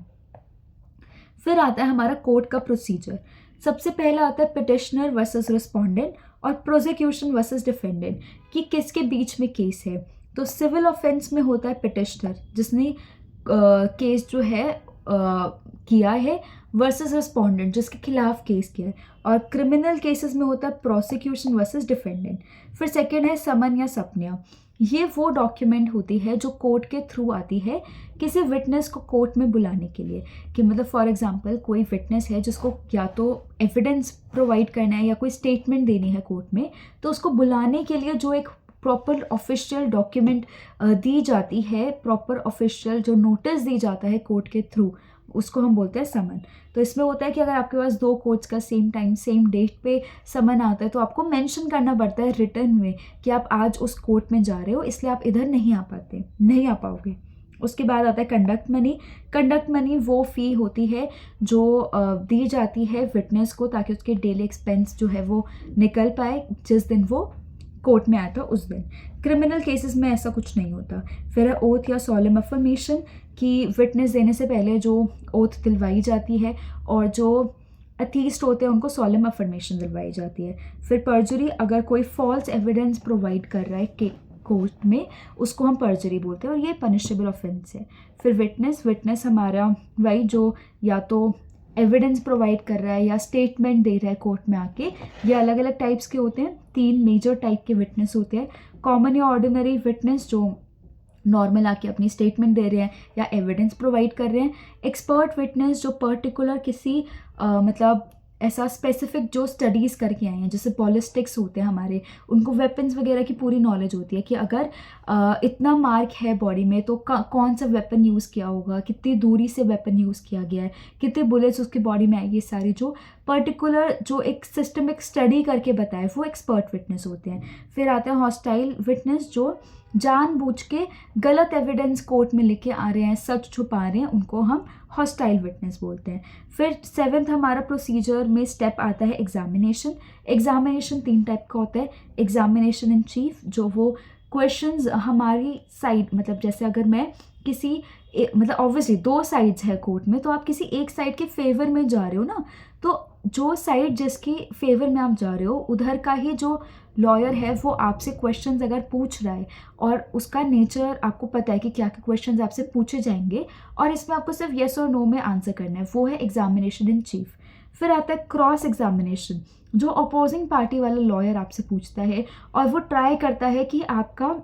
फिर आता है हमारा कोर्ट का प्रोसीजर। सबसे पहला आता है पिटिशनर वर्सेस रिस्पोंडेंट और प्रोसिक्यूशन वर्सेस डिफेंडेंट, कि किसके बीच में केस है। तो सिविल ऑफेंस में होता है पिटिशनर जिसने केस जो है किया है, वर्सेस रिस्पोंडेंट जिसके खिलाफ केस किया है, और क्रिमिनल केसेस में होता है प्रोसिक्यूशन वर्सेस डिफेंडेंट। फिर सेकंड है समन या सपन्या। ये वो डॉक्यूमेंट होती है जो कोर्ट के थ्रू आती है किसी विटनेस को कोर्ट में बुलाने के लिए, कि मतलब फॉर एग्जांपल कोई विटनेस है जिसको या तो एविडेंस प्रोवाइड करना है या कोई स्टेटमेंट देनी है कोर्ट में, तो उसको बुलाने के लिए जो एक प्रॉपर ऑफिशियल डॉक्यूमेंट दी जाती है, प्रॉपर ऑफिशियल जो नोटिस दी जाता है कोर्ट के थ्रू, उसको हम बोलते हैं समन। तो इसमें होता है कि अगर आपके पास 2 कोर्ट्स का सेम टाइम सेम डेट पे समन आता है तो आपको मेंशन करना पड़ता है रिटर्न में कि आप आज उस कोर्ट में जा रहे हो, इसलिए आप इधर नहीं आ पाओगे। उसके बाद आता है कंडक्ट मनी। कंडक्ट मनी वो फ़ी होती है जो दी जाती है विटनेस को ताकि उसके डेली एक्सपेंस जो है वो निकल पाए जिस दिन वो कोर्ट में आया था उस दिन। क्रिमिनल केसेस में ऐसा कुछ नहीं होता। फिर है ओथ या सॉलेम अफर्मेशन, कि विटनेस देने से पहले जो ओथ दिलवाई जाती है और जो अथीस्ट होते हैं उनको सॉलेम अफर्मेशन दिलवाई जाती है। फिर परजुरी, अगर कोई फॉल्स एविडेंस प्रोवाइड कर रहा है कोर्ट में, उसको हम परजरी बोलते हैं और ये पनिशेबल ऑफेंस है। फिर विटनेस हमारा वही जो या तो एविडेंस प्रोवाइड कर रहा है या स्टेटमेंट दे रहा है कोर्ट में आके। ये अलग अलग टाइप्स के होते हैं, 3 मेजर टाइप के विटनेस होते हैं। कॉमन या ऑर्डिनरी विटनेस जो नॉर्मल आके अपनी स्टेटमेंट दे रहे हैं या एविडेंस प्रोवाइड कर रहे हैं। एक्सपर्ट विटनेस जो पर्टिकुलर किसी मतलब ऐसा स्पेसिफिक जो स्टडीज़ करके आए हैं, जैसे पॉलिस्टिक्स होते हैं हमारे, उनको वेपन्स वगैरह की पूरी नॉलेज होती है कि अगर इतना मार्क है बॉडी में तो कौन सा वेपन यूज़ किया होगा, कितनी दूरी से वेपन यूज़ किया गया है, कितने बुलेट्स उसकी बॉडी में आएगी, सारी जो पर्टिकुलर जो एक सिस्टमिक स्टडी करके बताए वो एक्सपर्ट विटनेस होते हैं। फिर आता है हॉस्टाइल विटनेस, जो जानबूझ के गलत एविडेंस कोर्ट में लेके आ रहे हैं, सच छुपा रहे हैं, उनको हम हॉस्टाइल विटनेस बोलते हैं। फिर 7th हमारा प्रोसीजर में स्टेप आता है एग्जामिनेशन। एग्जामिनेशन 3 टाइप का होता है। एग्जामिनेशन इन चीफ, जो वो क्वेश्चंस हमारी साइड, मतलब जैसे अगर मैं किसी मतलब ऑब्वियसली 2 साइड्स है कोर्ट में, तो आप किसी एक साइड के फेवर में जा रहे हो ना, तो जो साइड जिसकी फेवर में आप जा रहे हो उधर का ही जो लॉयर है वो आपसे क्वेश्चंस अगर पूछ रहा है और उसका नेचर आपको पता है कि क्या क्या क्वेश्चंस आपसे पूछे जाएंगे और इसमें आपको सिर्फ येस और नो में आंसर करना है, वो है एग्जामिनेशन इन चीफ। फिर आता है क्रॉस एग्जामिनेशन, जो अपोजिंग पार्टी वाला लॉयर आपसे पूछता है और वो ट्राई करता है कि आपका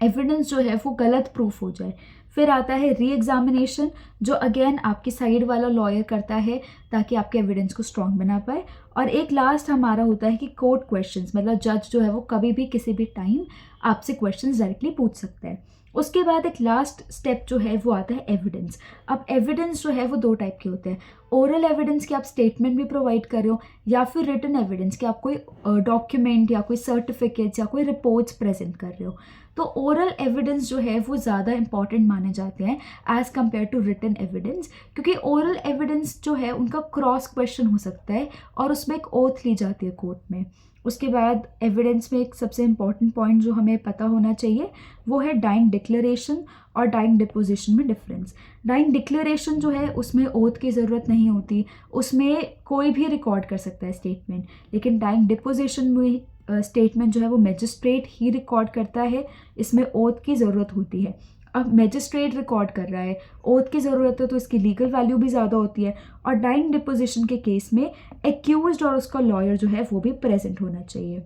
एविडेंस जो है वो गलत प्रूफ हो जाए। फिर आता है री एग्जामिनेशन, जो अगेन आपकी साइड वाला लॉयर करता है ताकि आपके एविडेंस को स्ट्रॉन्ग बना पाए। और एक लास्ट हमारा होता है कि कोर्ट क्वेश्चंस, मतलब जज जो है वो कभी भी किसी भी टाइम आपसे क्वेश्चंस डायरेक्टली पूछ सकता है। उसके बाद एक लास्ट स्टेप जो है वो आता है एविडेंस। अब एविडेंस जो है वो 2 टाइप के होते हैं। ओरल एविडेंस कि आप स्टेटमेंट भी प्रोवाइड कर रहे हो, या फिर रिटन एविडेंस कि आप कोई डॉक्यूमेंट या कोई सर्टिफिकेट्स या कोई रिपोर्ट्स प्रेजेंट कर रहे हो। तो ओरल एविडेंस जो है वो ज़्यादा इंपॉर्टेंट माने जाते हैं as compare to written evidence, क्योंकि ओरल एविडेंस जो है उनका क्रॉस क्वेश्चन हो सकता है और उसमें एक ओथ ली जाती है कोर्ट में। उसके बाद एविडेंस में एक सबसे इम्पॉर्टेंट पॉइंट जो हमें पता होना चाहिए वो है डाइंग डिक्लेरेशन और डाइंग डिपोजिशन में डिफरेंस। डाइंग डिक्लेरेशन जो है उसमें ओथ की ज़रूरत नहीं होती, उसमें कोई भी रिकॉर्ड कर सकता है स्टेटमेंट, लेकिन डाइंग डिपोजिशन में स्टेटमेंट जो है वो मैजिस्ट्रेट ही रिकॉर्ड करता है, इसमें ओथ की ज़रूरत होती है। अब मैजिस्ट्रेट रिकॉर्ड कर रहा है, ओथ की ज़रूरत है तो इसकी लीगल वैल्यू भी ज़्यादा होती है। और डाइंग डिपोजिशन के केस में एक्यूज्ड और उसका लॉयर जो है वो भी प्रेजेंट होना चाहिए।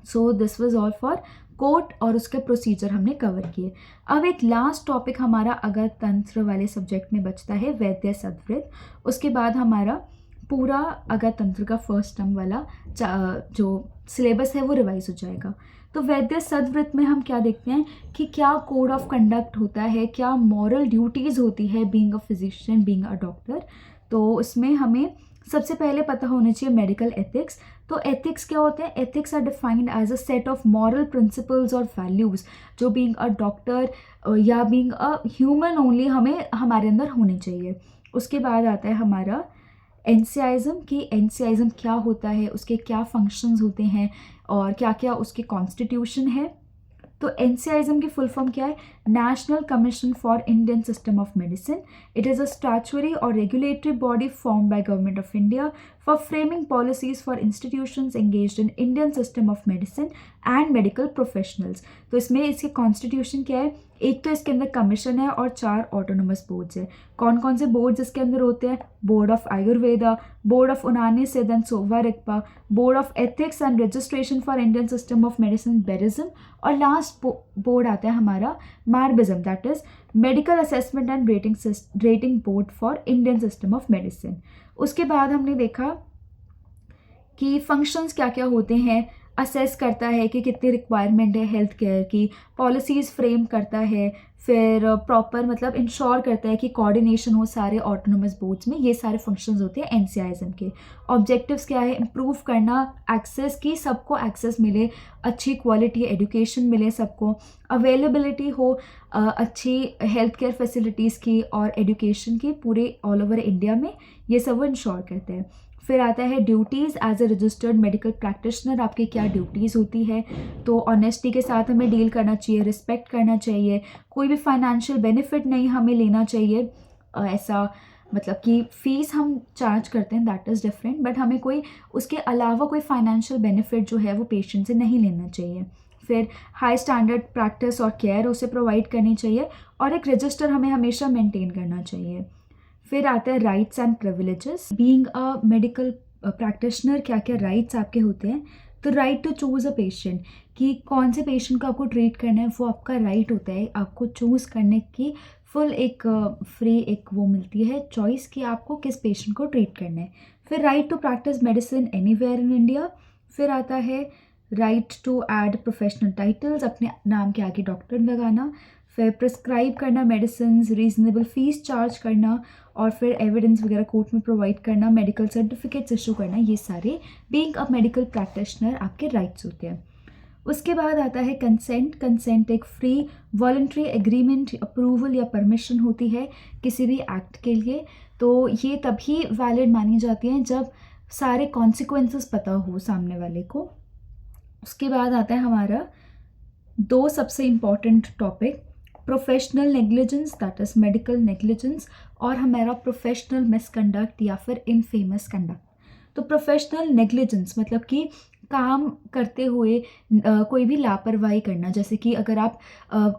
सो this was all for court और उसके प्रोसीजर हमने कवर किए। अब एक लास्ट टॉपिक हमारा अगर तंत्र वाले सब्जेक्ट में बचता है वैद्य सदवृत। उसके बाद हमारा पूरा अगर तंत्र का फर्स्ट टर्म वाला जो सिलेबस है वो रिवाइज हो जाएगा। तो वैद्य सदवृत में हम क्या देखते हैं कि क्या कोड ऑफ कंडक्ट होता है, क्या मॉरल ड्यूटीज़ होती है being a physician, being a doctor. तो इसमें हमें सबसे पहले पता होना चाहिए मेडिकल एथिक्स। तो एथिक्स क्या होते हैं? Ethics are defined as a set of moral principles और वैल्यूज़ जो बीइंग अ डॉक्टर या बीइंग अ ह्यूमन ओनली हमें हमारे अंदर होने चाहिए। उसके बाद आता है हमारा एनसीआईज़म, कि एनसीआईज़म क्या होता है, उसके क्या फंक्शंस होते हैं और क्या क्या उसके कॉन्स्टिट्यूशन है। तो NCISM की फुल फॉर्म क्या है? National commission for Indian system of medicine. It is a statutory और regulatory body form by government of India for framing policies for institutions engaged in Indian system of medicine and medical professionals. तो इसमें इसके constitution क्या है? एक तो इसके अंदर कमीशन है और 4 ऑटोनोमस बोर्ड्स है। कौन कौन से बोर्ड्स इसके अंदर होते हैं? Board of Ayurveda, board of Unani Siddha Sowa Rigpa, board of ethics and registration for Indian system of medicine BERISM, और लास्ट बोर्ड आता है हमारा MARBISM, that is medical assessment and rating board for Indian system of medicine. उसके बाद हमने देखा कि फंक्शंस क्या क्या होते हैं, असेस करता है कि कितनी रिक्वायरमेंट है हेल्थ केयर की, पॉलिसीज़ फ्रेम करता है, फिर प्रॉपर मतलब इंश्योर करता है कि कोऑर्डिनेशन हो सारे ऑटोनोमस बोर्ड्स में। ये सारे फंक्शंस होते हैं NCISM के। ऑब्जेक्टिव्स क्या है? इम्प्रूव करना एक्सेस की, सबको एक्सेस मिले, अच्छी क्वालिटी एजुकेशन मिले सबको, अवेलेबिलिटी हो अच्छी हेल्थ केयर फैसिलिटीज़ की और एजुकेशन की पूरे ऑल ओवर इंडिया में, ये सब वो इंश्योर करते हैं। फिर आता है duties as a registered medical practitioner, आपकी क्या ड्यूटीज़ होती है। तो ऑनेस्टी के साथ हमें डील करना चाहिए, रिस्पेक्ट करना चाहिए, कोई भी फाइनेंशियल बेनिफिट नहीं हमें लेना चाहिए। ऐसा मतलब कि फ़ीस हम चार्ज करते हैं, दैट इज़ डिफरेंट, बट हमें कोई उसके अलावा कोई फाइनेंशियल बेनिफिट जो है वो पेशेंट से नहीं लेना चाहिए। फिर हाई स्टैंडर्ड प्रैक्टिस और केयर उसे प्रोवाइड करनी चाहिए, और एक रजिस्टर हमें हमेशा मेंटेन करना चाहिए। फिर आता है rights and privileges. Being a medical practitioner क्या क्या राइट्स आपके होते हैं? तो right to choose a patient, कि कौन से पेशेंट को आपको ट्रीट करना है वो आपका राइट होता है। आपको चूज़ करने की फुल एक फ्री एक वो मिलती है चॉइस कि आपको किस पेशेंट को ट्रीट करना है। फिर right to practise medicine anywhere in India. फिर आता है right to add professional titles, अपने नाम के आगे डॉक्टर लगाना। फिर प्रिस्क्राइब करना मेडिसिन, रीजनेबल फीस चार्ज करना, और फिर एविडेंस वगैरह कोर्ट में प्रोवाइड करना, मेडिकल सर्टिफिकेट्स इशू करना, ये सारे बीइंग अ मेडिकल प्रैक्टिशनर आपके राइट्स होते हैं। उसके बाद आता है कंसेंट। कंसेंट एक फ्री वॉलंटरी एग्रीमेंट, अप्रूवल या परमिशन होती है किसी भी एक्ट के लिए। तो ये तभी वैलिड मानी जाती हैं जब सारे कॉन्सिक्वेंसेस पता हो सामने वाले को। उसके बाद आता है हमारा 2 सबसे important topic, professional negligence that is medical negligence, और हमारा प्रोफेशनल मिसकंडक्ट या फिर इनफेमस कंडक्ट। तो प्रोफेशनल नेग्लिजेंस मतलब कि काम करते हुए कोई भी लापरवाही करना, जैसे कि अगर आप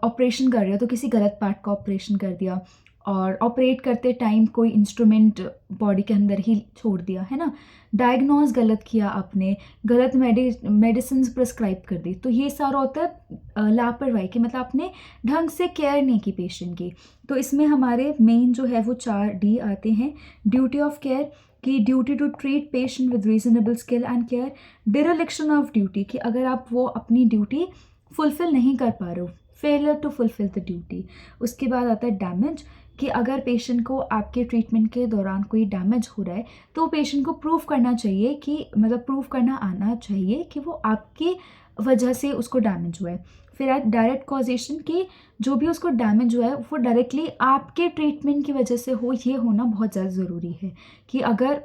ऑपरेशन कर रहे हो तो किसी गलत पार्ट का ऑपरेशन कर दिया, और ऑपरेट करते टाइम कोई इंस्ट्रूमेंट बॉडी के अंदर ही छोड़ दिया, है ना, डायग्नोज गलत किया आपने, गलत मेडिसिन प्रिस्क्राइब कर दी, तो ये सारा होता है लापरवाही कि मतलब आपने ढंग से केयर नहीं की पेशेंट की। तो इसमें हमारे मेन जो है वो 4D आते हैं। ड्यूटी ऑफ केयर की duty to treat patient with reasonable skill and care. Dereliction of duty कि अगर आप वो अपनी ड्यूटी फुलफिल नहीं कर पा रहे हो, failure to fulfil the duty. उसके बाद आता है डैमेज कि अगर पेशेंट को आपके ट्रीटमेंट के दौरान कोई डैमेज हो रहा है तो पेशेंट को प्रूव करना चाहिए कि मतलब प्रूव करना आना चाहिए कि वो आपकी वजह से उसको डैमेज हुआ है। फिर डायरेक्ट कॉजेशन कि जो भी उसको डैमेज हुआ है वो डायरेक्टली आपके ट्रीटमेंट की वजह से हो, ये होना बहुत ज़्यादा ज़रूरी है कि अगर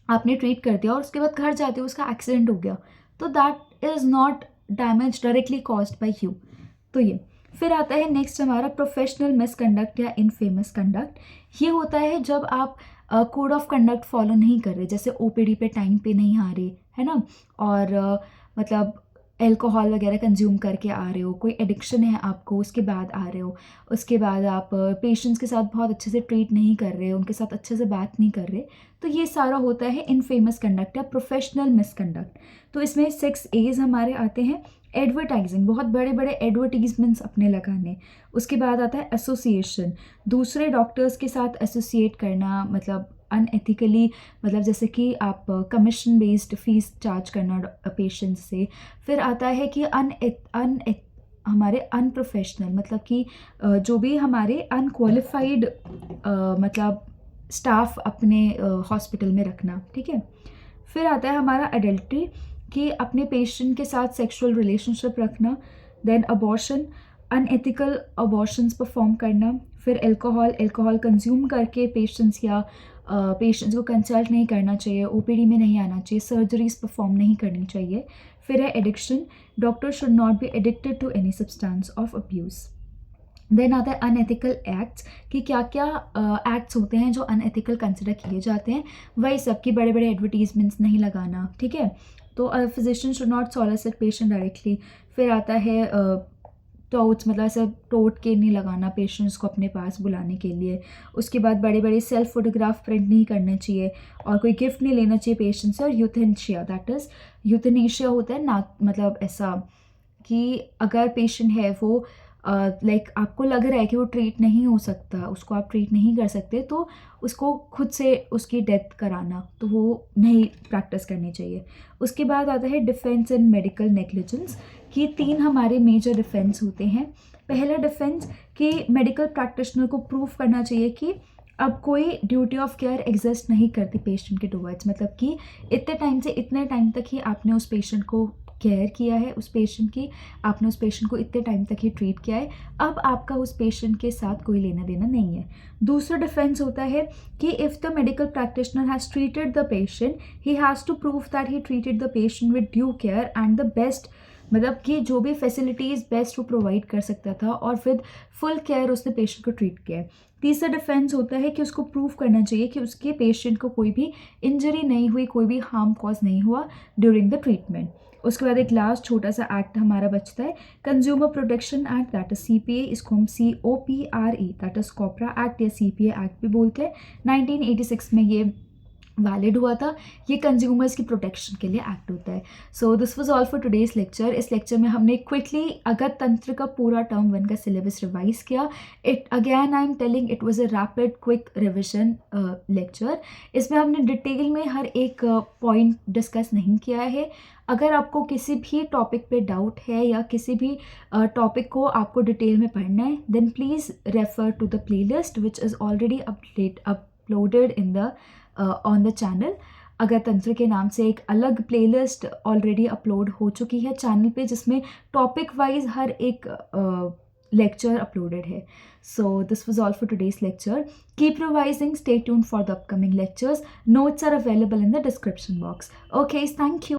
आपने ट्रीट कर दिया और उसके बाद घर जाते हुए उसका एक्सीडेंट हो गया तो that is not damage directly caused by you. तो ये फिर आता है नेक्स्ट हमारा प्रोफेशनल मिसकंडक्ट या इनफेमस कंडक्ट। ये होता है जब आप कोड ऑफ कंडक्ट फॉलो नहीं कर रहे, जैसे OPD पे टाइम पे नहीं आ रहे, है ना, और मतलब एल्कोहल वगैरह कंज्यूम करके आ रहे हो, कोई एडिक्शन है आपको उसके बाद आ रहे हो, उसके बाद आप पेशेंट्स के साथ बहुत अच्छे से ट्रीट नहीं कर रहे, उनके साथ अच्छे से बात नहीं कर रहे, तो ये सारा होता है इनफेमस कंडक्ट या प्रोफेशनल मिसकंडक्ट। तो इसमें 6 A's हमारे आते हैं। एडवर्टाइजिंग, बहुत बड़े बड़े एडवर्टीजमेंट्स अपने लगाने। उसके बाद आता है एसोसिएशन, दूसरे डॉक्टर्स के साथ एसोसिएट करना, मतलब अनएथिकली, मतलब जैसे कि आप कमीशन बेस्ड फीस चार्ज करना पेशेंट से। फिर आता है कि हमारे अनप्रोफेशनल, मतलब कि जो भी हमारे अनक्वालिफाइड मतलब स्टाफ अपने हॉस्पिटल में रखना, ठीक है। फिर आता है हमारा एडल्ट्री कि अपने पेशेंट के साथ सेक्सुअल रिलेशनशिप रखना। Then abortion, unethical abortions perform करना। फिर एल्कोहल कंज्यूम करके पेशेंट्स या पेशेंट्स को कंसल्ट नहीं करना चाहिए, OPD में नहीं आना चाहिए, सर्जरीज परफॉर्म नहीं करनी चाहिए। फिर है addiction, doctor should not be addicted to any substance of abuse. Then आता है अनएथिकल एक्ट्स, कि क्या क्या एक्ट्स होते हैं जो अनएथिकल कंसिडर किए जाते हैं। वही सब कि बड़े बड़े एडवर्टीजमेंट्स नहीं लगाना, ठीक है। तो physician should not solicit patient directly. फिर आता है टोट्स, मतलब ऐसा टोट के नहीं लगाना पेशेंट्स को अपने पास बुलाने के लिए। उसके बाद बड़े बड़े सेल्फ फोटोग्राफ प्रिंट नहीं करने चाहिए, और कोई गिफ्ट नहीं लेना चाहिए पेशेंट से। और यूथेनेशिया, दैट इज़ यूथेनेशिया होता है ना, मतलब ऐसा कि अगर पेशेंट है वो लाइक आपको लग रहा है कि वो ट्रीट नहीं हो सकता, उसको आप ट्रीट नहीं कर सकते, तो उसको खुद से उसकी डेथ कराना, तो वो नहीं प्रैक्टिस करनी चाहिए। उसके बाद आता है डिफेंस इन मेडिकल नेग्लिजेंस, कि 3 हमारे मेजर डिफेंस होते हैं। पहला डिफेंस कि मेडिकल प्रैक्टिशनर को प्रूव करना चाहिए कि अब कोई ड्यूटी ऑफ केयर एग्जिस्ट नहीं करती पेशेंट के टुवर्ड्स, मतलब कि इतने टाइम से इतने टाइम तक ही आपने उस पेशेंट को केयर किया है, उस पेशेंट की आपने उस पेशेंट को इतने टाइम तक ही ट्रीट किया है, अब आपका उस पेशेंट के साथ कोई लेना देना नहीं है। दूसरा डिफेंस होता है कि if the medical practitioner has treated the patient, he has to prove that he treated the patient with due care and the best, मतलब कि जो भी फैसिलिटीज़ बेस्ट वो प्रोवाइड कर सकता था और विद फुल केयर उसने पेशेंट को ट्रीट किया है। तीसरा डिफेंस होता है कि उसको प्रूव करना चाहिए कि उसके पेशेंट को कोई भी इंजरी नहीं हुई, कोई भी हार्म कॉज नहीं हुआ ड्यूरिंग द ट्रीटमेंट। उसके बाद एक लास्ट छोटा सा एक्ट हमारा बचता है, consumer protection act, that is CPA, इसको हम COPRE दैट इज कॉपरा एक्ट या CPA एक्ट भी बोलते हैं। 1986 में ये वैलिड हुआ था। ये कंज्यूमर्स की प्रोटेक्शन के लिए एक्ट होता है। सो this was all for today's lecture. इस लेक्चर में हमने क्विकली अगध तंत्र का पूरा टर्म 1 का सिलेबस रिवाइज किया। It again I am telling it was a rapid quick revision lecture. इसमें हमने डिटेल में हर एक पॉइंट डिस्कस नहीं किया है। अगर आपको किसी भी टॉपिक पे डाउट है या किसी भी टॉपिक को आपको डिटेल में पढ़ना है, then please refer to the playlist which is already uploaded in the on the channel. अगध तंत्र के नाम से एक अलग प्लेलिस्ट ऑलरेडी अपलोड हो चुकी है चैनल पे, जिसमें टॉपिक वाइज हर एक लेक्चर अपलोडेड है। सो this was all for today's lecture. Keep revising, stay tuned for the upcoming lectures. Notes are available in the description box. Okay, thank you.